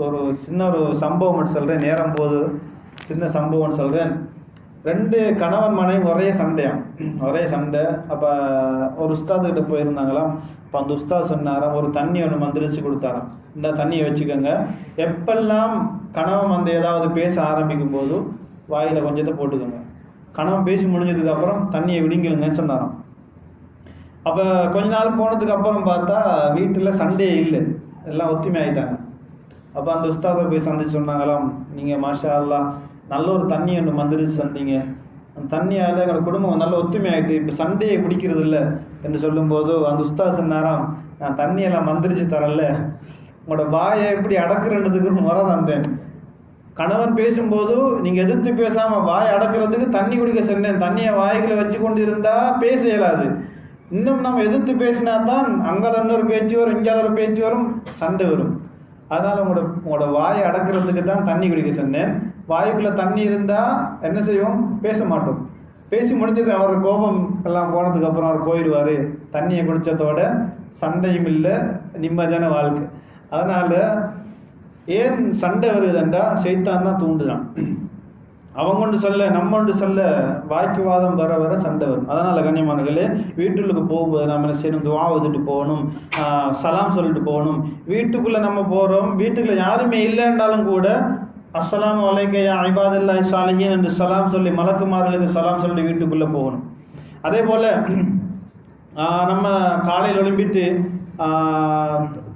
ஒரு சின்ன சம்பவம் மட்டும் சொல்கிறேன், நேரம் போது சின்ன சம்பவம்னு சொல்கிறேன். 2 கணவன் மனைவி ஒரே சண்டை. அப்போ ஒரு உஸ்தாதுக்கிட்ட போயிருந்தாங்களாம். இப்போ அந்த உஸ்தாத் சொன்னாராம், ஒரு தண்ணி ஒன்று மந்திரிச்சு கொடுத்தாராம், இந்த தண்ணியை வச்சுக்கோங்க, எப்பெல்லாம் கணவன் ஏதாவது பேச ஆரம்பிக்கும் போது வாயில் கொஞ்சத்தை போட்டுக்கோங்க, கணவன் பேசி முடிஞ்சதுக்கப்புறம் தண்ணியை விடுங்கிடுங்கன்னு சொன்னாராம். அப்போ கொஞ்ச நாள் போனதுக்கு அப்புறம் பார்த்தா வீட்டில் சண்டையே இல்லை, எல்லாம் ஒத்துமை ஆகிட்டாங்க. அப்போ அந்த உஸ்தாதை போய் சந்திச்சு சொன்னாங்களாம், நீங்கள் மாஷா அல்லாஹ் நல்ல ஒரு தண்ணி ஒன்று மந்திரிச்சு சந்தீங்க, அந்த தண்ணியால் எங்களோட குடும்பம் நல்ல ஒத்துமை ஆகிட்டு இப்போ சண்டையை பிடிக்கிறது இல்லை என்று சொல்லும்போது அந்த உஸ்தாத் சொன்னாராம், நான் தண்ணியெல்லாம் மந்திரிச்சு தரல, உங்களோட வாயை எப்படி அடக்குறதுக்கு முறை தந்தேன். கணவன் பேசும்போது நீங்கள் எதிர்த்து பேசாமல் வாயை அடக்கிறதுக்கு தண்ணி குடிக்க சொன்னேன். தண்ணியை வாய்களை வச்சு கொண்டு இருந்தால் பேச இயலாது. இன்னும் நம்ம எதிர்த்து பேசினா தான் அங்கே இன்னொரு பேச்சு வரும், இங்கே ஒரு பேச்சு வரும், சண்டை வரும். அதனால் உங்களோட வாயை அடக்கிறதுக்கு தான் தண்ணி குடிக்க சொன்னேன். வாய்க்குள்ளே தண்ணி இருந்தால் என்ன செய்வோம்? பேச மாட்டோம். பேசி முடிஞ்சது அவர் கோபம் எல்லாம் போனதுக்கப்புறம் அவர் போயிடுவார். தண்ணியை குடித்ததோட சண்டையும் இல்லை, நிம்மதியான வாழ்க்கை. அதனால் ஏன் சண்டை வருதுண்டா ஷைத்தான் தான் தூண்டுதான். அவங்க ஒன்று சொல்ல நம்ம ஒன்று சொல்ல வாக்குவாதம் வர சண்டை வரும். அதனால் கண்ணியமானவர்களே, வீட்டுக்கு போகும்போது நம்ம என்ன செய்யணும்? துவா ஓதிட்டு போகணும், சலாம் சொல்லிட்டு போகணும். வீட்டுக்குள்ளே நம்ம போகிறோம், வீட்டுக்குள்ளே யாருமே இல்லைன்றாலும் கூட அஸ்ஸலாமு அலைக்க யா இபாதல்லாஹி ஸாலிஹீன் என்று சலாம் சொல்லி மலக்குமார்களுக்கு சலாம் சொல்லி வீட்டுக்குள்ளே போகணும். அதே போல் நம்ம காலையில் எழும்பிட்டு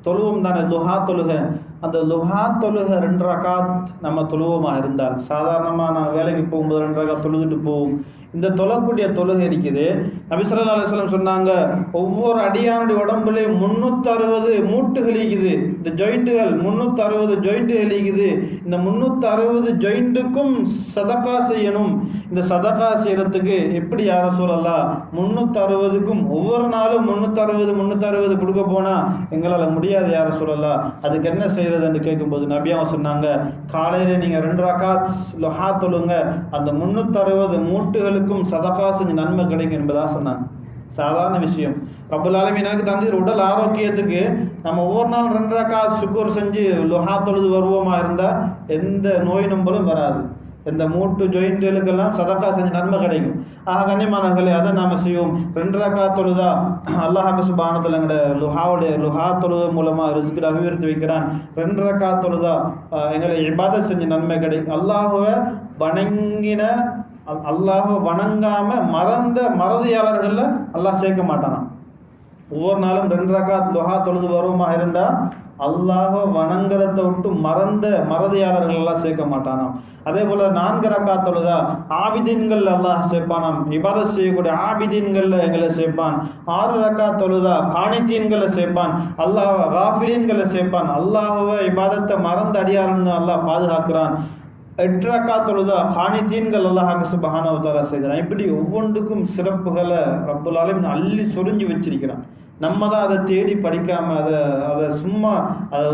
தொழுவோம் தானே, லுஹா தொழுகை. அந்த லுஹா தொழுகை 2 ரகாத் நம்ம தொழுவோமாக இருந்தால், சாதாரணமாக நான் வேலைக்கு போகும்போது 2 ரகாத் தொழுதுட்டு போவோம். இந்த தொழக்கூடிய தொழுகை இருக்குது. நபி ஸல்லல்லாஹு அலைஹி வஸல்லம் சொன்னாங்க, ஒவ்வொரு அடியானுடைய உடம்புலையும் 360 மூட்டுகள் இருக்குது. இந்த ஜாயிண்ட்டுகள் 360 ஜாயிண்ட்டுகள் இருக்குது. இந்த 360 ஜாயிண்ட்டுக்கும் சதகா செய்யணும். இந்த சதகா செய்யறதுக்கு எப்படி யா ரசூலல்லாஹ் 360க்கும் ஒவ்வொரு நாளும் 360 கொடுக்க போனா எங்களால் முடியாது யா ரசூலல்லாஹ், அதுக்கு என்ன செய்யறதுன்னு கேட்கும்போது நபியாவும் சொன்னாங்க, காலையில நீங்க 2 ரகாத் லுஹா தொழுங்க, அந்த 360 மூட்டுகளுக்கும் சதகா செஞ்சு நன்மை கிடைக்கும் என்பதாக சொன்னாங்க. சாதாரண விஷயம். ரப்பல் ஆலமீன் எனக்கு தந்து உடல் ஆரோக்கியத்துக்கு நம்ம ஒவ்வொரு நாள் 2 ரகாத் சுக்குர் செஞ்சு லுஹா தொழுது வருவோமா இருந்தால் எந்த நோய் நம்பலும் வராது. இந்த மூட்டு ஜாயிண்ட்டுகளுக்கெல்லாம் சதகா செஞ்சு நன்மை கிடைக்கும். கண்ணியமானவர்களே, அதை நாம் செய்வோம். 2 ரகாத் தொழுதா அல்லாஹ் சுப்ஹானஹு வ தஆலா எங்களுடைய லுஹா தொழுது மூலமாக ரிஸ்கில் அபிவிருத்தி வைக்கிறான். 2 ரகாத் தொழுதா எங்களை இபாதத் செஞ்சு நன்மை கிடைக்கும். அல்லாஹுவை வணங்காம மறதியாளர்கள் அல்லாஹ் சேர்க்க மாட்டானா. ஒவ்வொரு நாளும் 2 ரகாத் லுஹா தொழுது வருவமாக இருந்தால் அல்லாஹ் வணங்குறதை விட்டு மறதியாளர்கள் எல்லாம் சேர்க்க மாட்டானாம். அதே போல 4 ரகாத் தொழுதா ஆபிதீன்கள் அல்லாஹ் சேர்ப்பானாம். இபாதத் செய்யக்கூடிய ஆபிதீன்கள் எங்களை சேர்ப்பான். 6 ரகாத் தொழுதா காணித்தீன்களை சேர்ப்பான். அல்லாஹ் காஃபிலீன்களை சேர்ப்பான். அல்லாஹ்வை இபாதத்தை மறந்து அடியாருன்னு அல்லாஹ் பாதுகாக்கிறான். 8 ரகாத் தொழுதா காணித்தீன்கள் அல்லாஹ் சுப்ஹானஹு வ தஆலா செய்கிறான். இப்படி ஒவ்வொன்றுக்கும் சிறப்புகளை ரப்புல் ஆலமீன் அள்ளி சொரிஞ்சு வச்சிருக்கிறான். நம்ம தான் அதை தேடி படிக்காமல் அதை சும்மா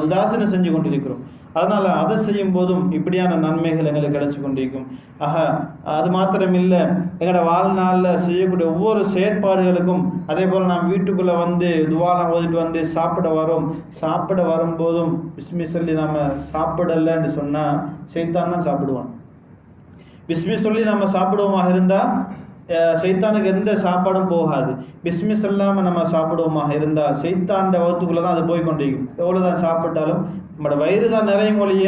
உதாசீனம் செஞ்சு கொண்டிருக்கிறோம். அதனால் அதை செய்யும் போதும் இப்படியான நன்மைகள் எங்களுக்கு கிடைச்சி கொண்டிருக்கும். அது மாத்திரமில்லை, எங்களோட வாழ்நாளில் செய்யக்கூடிய ஒவ்வொரு செயற்பாடுகளுக்கும் அதே போல் நாம் வீட்டுக்குள்ளே வந்து துவாலாம் ஓதிட்டு சாப்பிட வரும்போதும் பிஸ்மி சொல்லி நம்ம சாப்பிடலைன்னு சொன்னால் ஷைத்தான் தான் சாப்பிடுவான். பிஸ்மி சொல்லி நம்ம சாப்பிடுவோமாக இருந்தால் ஷைத்தானுக்கு எந்த சாப்பாடும் போகாது. பிஸ்மி சொல்லாமல் நம்ம சாப்பிடுவோமாக இருந்தால் ஷைத்தாண்ட வகுத்துக்குள்ளே தான் அது போய் கொண்டிருக்கும். எவ்வளோ தான் சாப்பிட்டாலும் நம்மளோட வயிறு தான் நிறைய மொழிய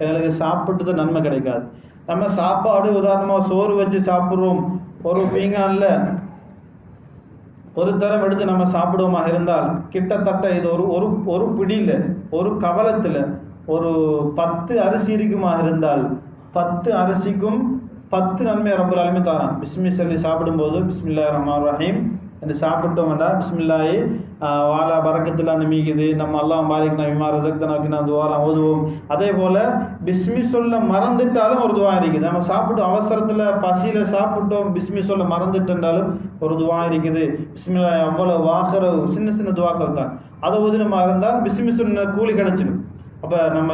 எங்களுக்கு சாப்பிட்டு நன்மை கிடைக்காது. நம்ம சாப்பாடு உதாரணமாக சோறு வச்சு சாப்பிட்றோம், ஒரு பீங்கானில் ஒரு தரம் எடுத்து நம்ம சாப்பிடுவோமாக இருந்தால் கிட்டத்தட்ட இது ஒரு பிடியில் ஒரு கவலத்தில் ஒரு 10 அரிசி இருக்குமாக இருந்தால் 10 அரிசிக்கும் 10 நன்மை ரப்பல் ஆலமீன் தரான். பிஸ்மி சொல்லி சாப்பிடும்போது பிஸ்மில்லாஹிர் ரஹ்மானிர் ரஹீம் என்று சாப்பிட்டோம்டா பிஸ்மில்லாஹி வாலா பரக்கத்துலாம் நிமிக்குது. நம்ம அல்லாஹ் பாரிக் நபிமா ரஸக்தனாக்கு நான் துவாலாம் ஓதுவோம். அதே போல் பிஸ்மி சொல்ல மறந்துட்டாலும் ஒரு துவா இருக்குது. நம்ம சாப்பிட்டோம் அவசரத்தில் பசியில் சாப்பிட்டோம், பிஸ்மி சொல்ல மறந்துட்டாலும் ஒரு துவா இருக்குது. பிஸ்மில்லாஹி அவ்வளோ வாக்குற சின்ன துவாக்கள் தான். அதை ஓதுனமாக இருந்தால் பிஸ்மி சொன்ன கூலி கிடச்சிடும். அப்போ நம்ம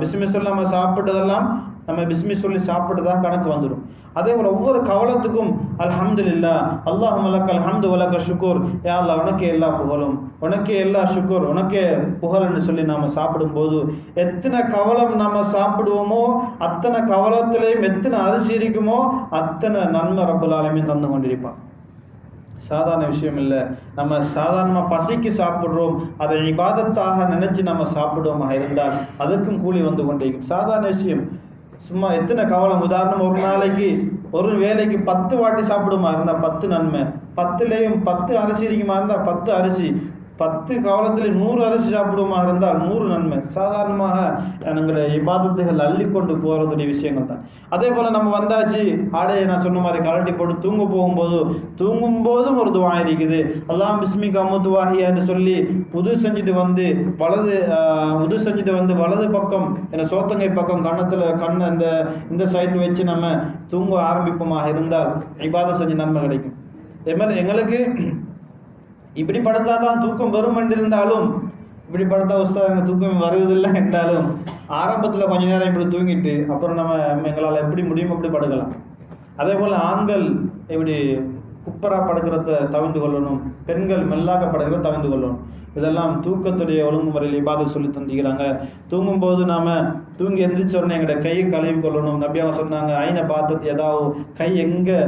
பிஸ்மி சொல்ல நம்ம சாப்பிட்டதெல்லாம் நம்ம பிஸ்மி சொல்லி சாப்பிட்டதா கணக்கு வந்துடும். அதே போல் ஒவ்வொரு கவலத்துக்கும் அல்ஹம்துலில்லாஹ் அல்லாஹும்ம லக்கல் ஹம்து வ லக்க ஷுக்கூர், யா அல்லாஹ் உனக்கே எல்லா புகழும், உனக்கே எல்லா ஷுக்கூர், உனக்கே புகழ்னு சொல்லி நாம் சாப்பிடும்போது எத்தனை கவலம் நாம் சாப்பிடுவோமோ அத்தனை கவலத்திலையும் எத்தனை அரிசி இருக்குமோ அத்தனை நன்மை ரப்பல் ஆலமீன் தந்து கொண்டிருப்பான். சாதாரண விஷயம் இல்லை. நம்ம சாதாரணமாக பசிக்கு சாப்பிட்றோம், அதை இபாதத்தாக நினைச்சு நம்ம சாப்பிடுவோமாக இருந்தால் அதற்கும் கூலி வந்து கொண்டிருக்கும். சாதாரண விஷயம். சும்மா எத்தனை கவலம். உதாரணம், ஒரு நாளைக்கு ஒரு வேலைக்கு 10 வாட்டி சாப்பிடுமா இருந்தால் 10 நன்மை, 10லேயும் 10 அரிசி இருக்குமா இருந்தால் 10 அரிசி, 10 கவலத்தில் 100 அரிசி சாப்பிடுமா இருந்தால் 100 நன்மை. சாதாரணமாக எங்களை இபாதத்துகள் அள்ளி கொண்டு போகிறதுடைய விஷயங்கள் தான். அதே போல் நம்ம வந்தாச்சு, ஆடையை நான் சொன்ன மாதிரி கலட்டி போட்டு தூங்கும்போதும் ஒரு துவா இருக்குது. அல்லாஹ் பிஸ்மிக அமுத்துவாஹியான்னு சொல்லி உது செஞ்சுட்டு வந்து வலது பக்கம் என்ன சோத்தங்கை பக்கம் கண்ணை இந்த சைடு வச்சு நம்ம தூங்க ஆரம்பிப்போமாக இருந்தால் இபாதத் செஞ்சு நன்மை கிடைக்கும். அதே மாதிரி எங்களுக்கு இப்படி படுத்தா தான் தூக்கம் வரும் என்றிருந்தாலும், இப்படி படுத்தா உஸ்தாதுங்க தூக்கம் வருவதில்லை என்றாலும் ஆரம்பத்தில் கொஞ்ச நேரம் இப்படி தூங்கிட்டு அப்புறம் நம்ம எங்களால் எப்படி முடியுமோ அப்படி படுக்கலாம். அதே போல் ஆண்கள் இப்படி குப்பரா படுக்கிறத தவிர்த்து கொள்ளணும், பெண்கள் மெல்லாக படுக்கிறத தவிர்த்து கொள்ளணும். இதெல்லாம் தூக்கத்துடைய ஒழுங்குமுறையில் இபாதத் சொல்லி தந்திக்கிறாங்க. தூங்கும்போது நாம் தூங்கி எந்திரிச்ச உடனே எங்களோட கையை கழுவி கொள்ளணும். நபியாக சொன்னாங்க, ஐனை பார்த்தது ஏதாவது கை எங்கே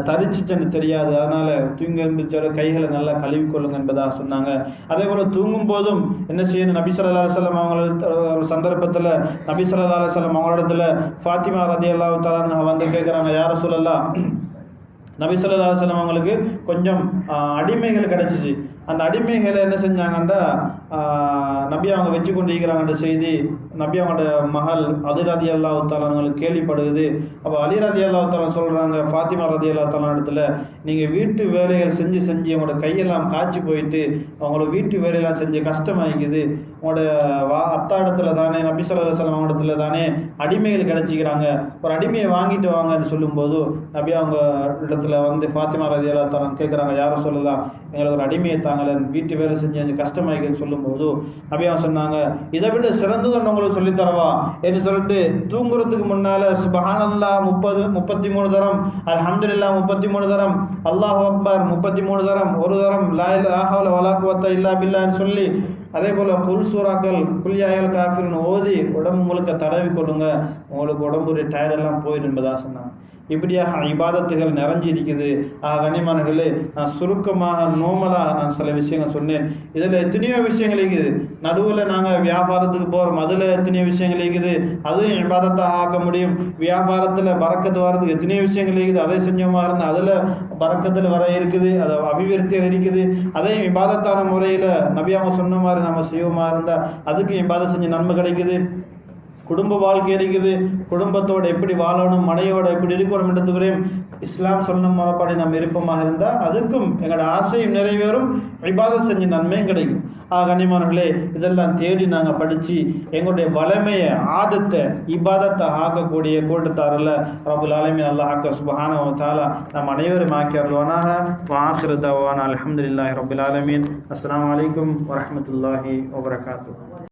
தரிச்சிச்சுன்னு தெரியாது, அதனால் தூங்கி எந்திரிச்சோட கைகளை நல்லா கழுவி கொள்ளுங்க என்பதாக சொன்னாங்க. அதே போல் தூங்கும் போதும் என்ன செய்யணும், நபி ஸல்லல்லாஹு அலைஹி வஸல்லம் அவங்கள சந்தர்ப்பத்தில் நபி ஸல்லல்லாஹு அலைஹி வஸல்லம் அவங்களிடத்துல ஃபாத்திமா ரலியல்லாஹு தஆலா அன்ஹா வந்து கேட்குறாங்க, யா ரசூலல்லாஹ், நபி ஸல்லல்லாஹு அலைஹி வஸல்லம் அவங்களுக்கு கொஞ்சம் அடிமைகள் கிடச்சிச்சு. அந்த அடிமைகளை என்ன செஞ்சாங்கன்னா நபி அவங்க வச்சு கொண்டிருக்கிறாங்கன்ற செய்தி நபி அவங்களோட மகள் அலி ரலியல்லாஹு தஆலா அவங்களுக்கு கேள்விப்படுது. அப்போ அலி ரலியல்லாஹு தஆலா சொல்கிறாங்க ஃபாத்திமா ரலியல்லாஹு தஆலா இடத்துல, நீங்கள் வீட்டு வேலைகள் செஞ்சு உங்களோட கையெல்லாம் காய்ச்சி போயிட்டு அவங்களோட வீட்டு வேலையெல்லாம் செஞ்சு கஷ்டமாகிக்குது. உங்களோட அத்தா இடத்துல தானே நபி ஸல்லல்லாஹு அலைஹி வஸல்லம் இடத்துல தானே அடிமைகள் கிடச்சிக்கிறாங்க, ஒரு அடிமையை வாங்கிட்டு வாங்கன்னு சொல்லும்போது நபி அவங்க இடத்துல வந்து ஃபாத்திமா ரலியல்லாஹு தஆலா கேட்குறாங்க, யாரை சொல்லலாம், எங்களுக்கு ஒரு அடிமையை தாங்கலை, வீட்டு வேலை செஞ்சு கொஞ்சம் கஷ்டமாகிக்குன்னு சொல்லும்போது நபி அவங்க சொன்னாங்க, இதை விட சிறந்தது உங்களுக்கு சொல்லித்தரவா என்று சொல்லிட்டு தூங்குறதுக்கு முன்னால் சுப்ஹானல்லாஹ் 33 தரம், அல்ஹம்துலில்லாஹ் 33 தரம், அல்லாஹு அக்பர் 33 தரம், ஒரு தரம் லா இலாஹ வலா குவத்த இல்லா பில்லான்னு சொல்லி, அதே போல் குல் சூறாக்கள் குல் யா அய்யுஹல் காஃபிரூன் ஓதி உடம்பு முழுக்க தடவி கொள்ளுங்க, உங்களுக்கு உடம்புடைய டயர்டெல்லாம் போயிடும் என்பதாக சொன்னாங்க. இப்படியாக இபாதத்துகள் நிறைஞ்சி இருக்குது. கண்ணியமானவர்களே, நான் சுருக்கமாக நோமலாக நான் சில விஷயங்கள் சொன்னேன். இதில் எத்தனையோ விஷயங்கள் இருக்குது. நடுவில் நாங்கள் வியாபாரத்துக்கு போகிறோம், அதில் எத்தனையோ விஷயங்கள் இருக்குது, அதுவும் இபாதத்தை ஆக்க முடியும். வியாபாரத்தில் பறக்கத்து வர்றதுக்கு எத்தனையோ விஷயங்கள் இருக்குது, அதை செஞ்சோமா இருந்தால் அதில் பறக்கத்தில் வர இருக்குது, அதை அபிவிருத்தியாக இருக்குது. அதையும் இபாதத்தான முறையில் நபியாம சொன்ன மாதிரி நம்ம செய்வோமா இருந்தால் அதுக்கு இபாதத் செஞ்சு நன்மை கிடைக்குது. குடும்ப வாழ்க்கை இருக்குது, குடும்பத்தோடு எப்படி வாழணும், மனையோட எப்படி இருக்கணும் என்றதுக்குறையும் இஸ்லாம் சொன்ன முறைப்படி நம்ம விருப்பமாக இருந்தால் அதுக்கும் எங்களோட ஆசையும் நிறைவேறும், இபாதத் செஞ்சு நன்மையும் கிடைக்கும். கண்ணியமானவர்களே, இதெல்லாம் தேடி நாங்கள் படித்து எங்களுடைய வளமையை ஆதத்தை இபாதத்தை ஆக்கக்கூடிய கூட்டத்தாரில் ரப்புல் ஆலமீன் அல்லாஹ் ஆக்க சுப்ஹானஹு வ தஆலா நம் அனைவரும் ஆக்கி அருள்வானாக. வஆகிரு தஅவானா அல்ஹம்துலில்லாஹி ரப்பில் ஆலமீன். அஸ்ஸலாமு அலைக்கும் வரஹ்மத்துல்லாஹி வபரகாத்துஹு.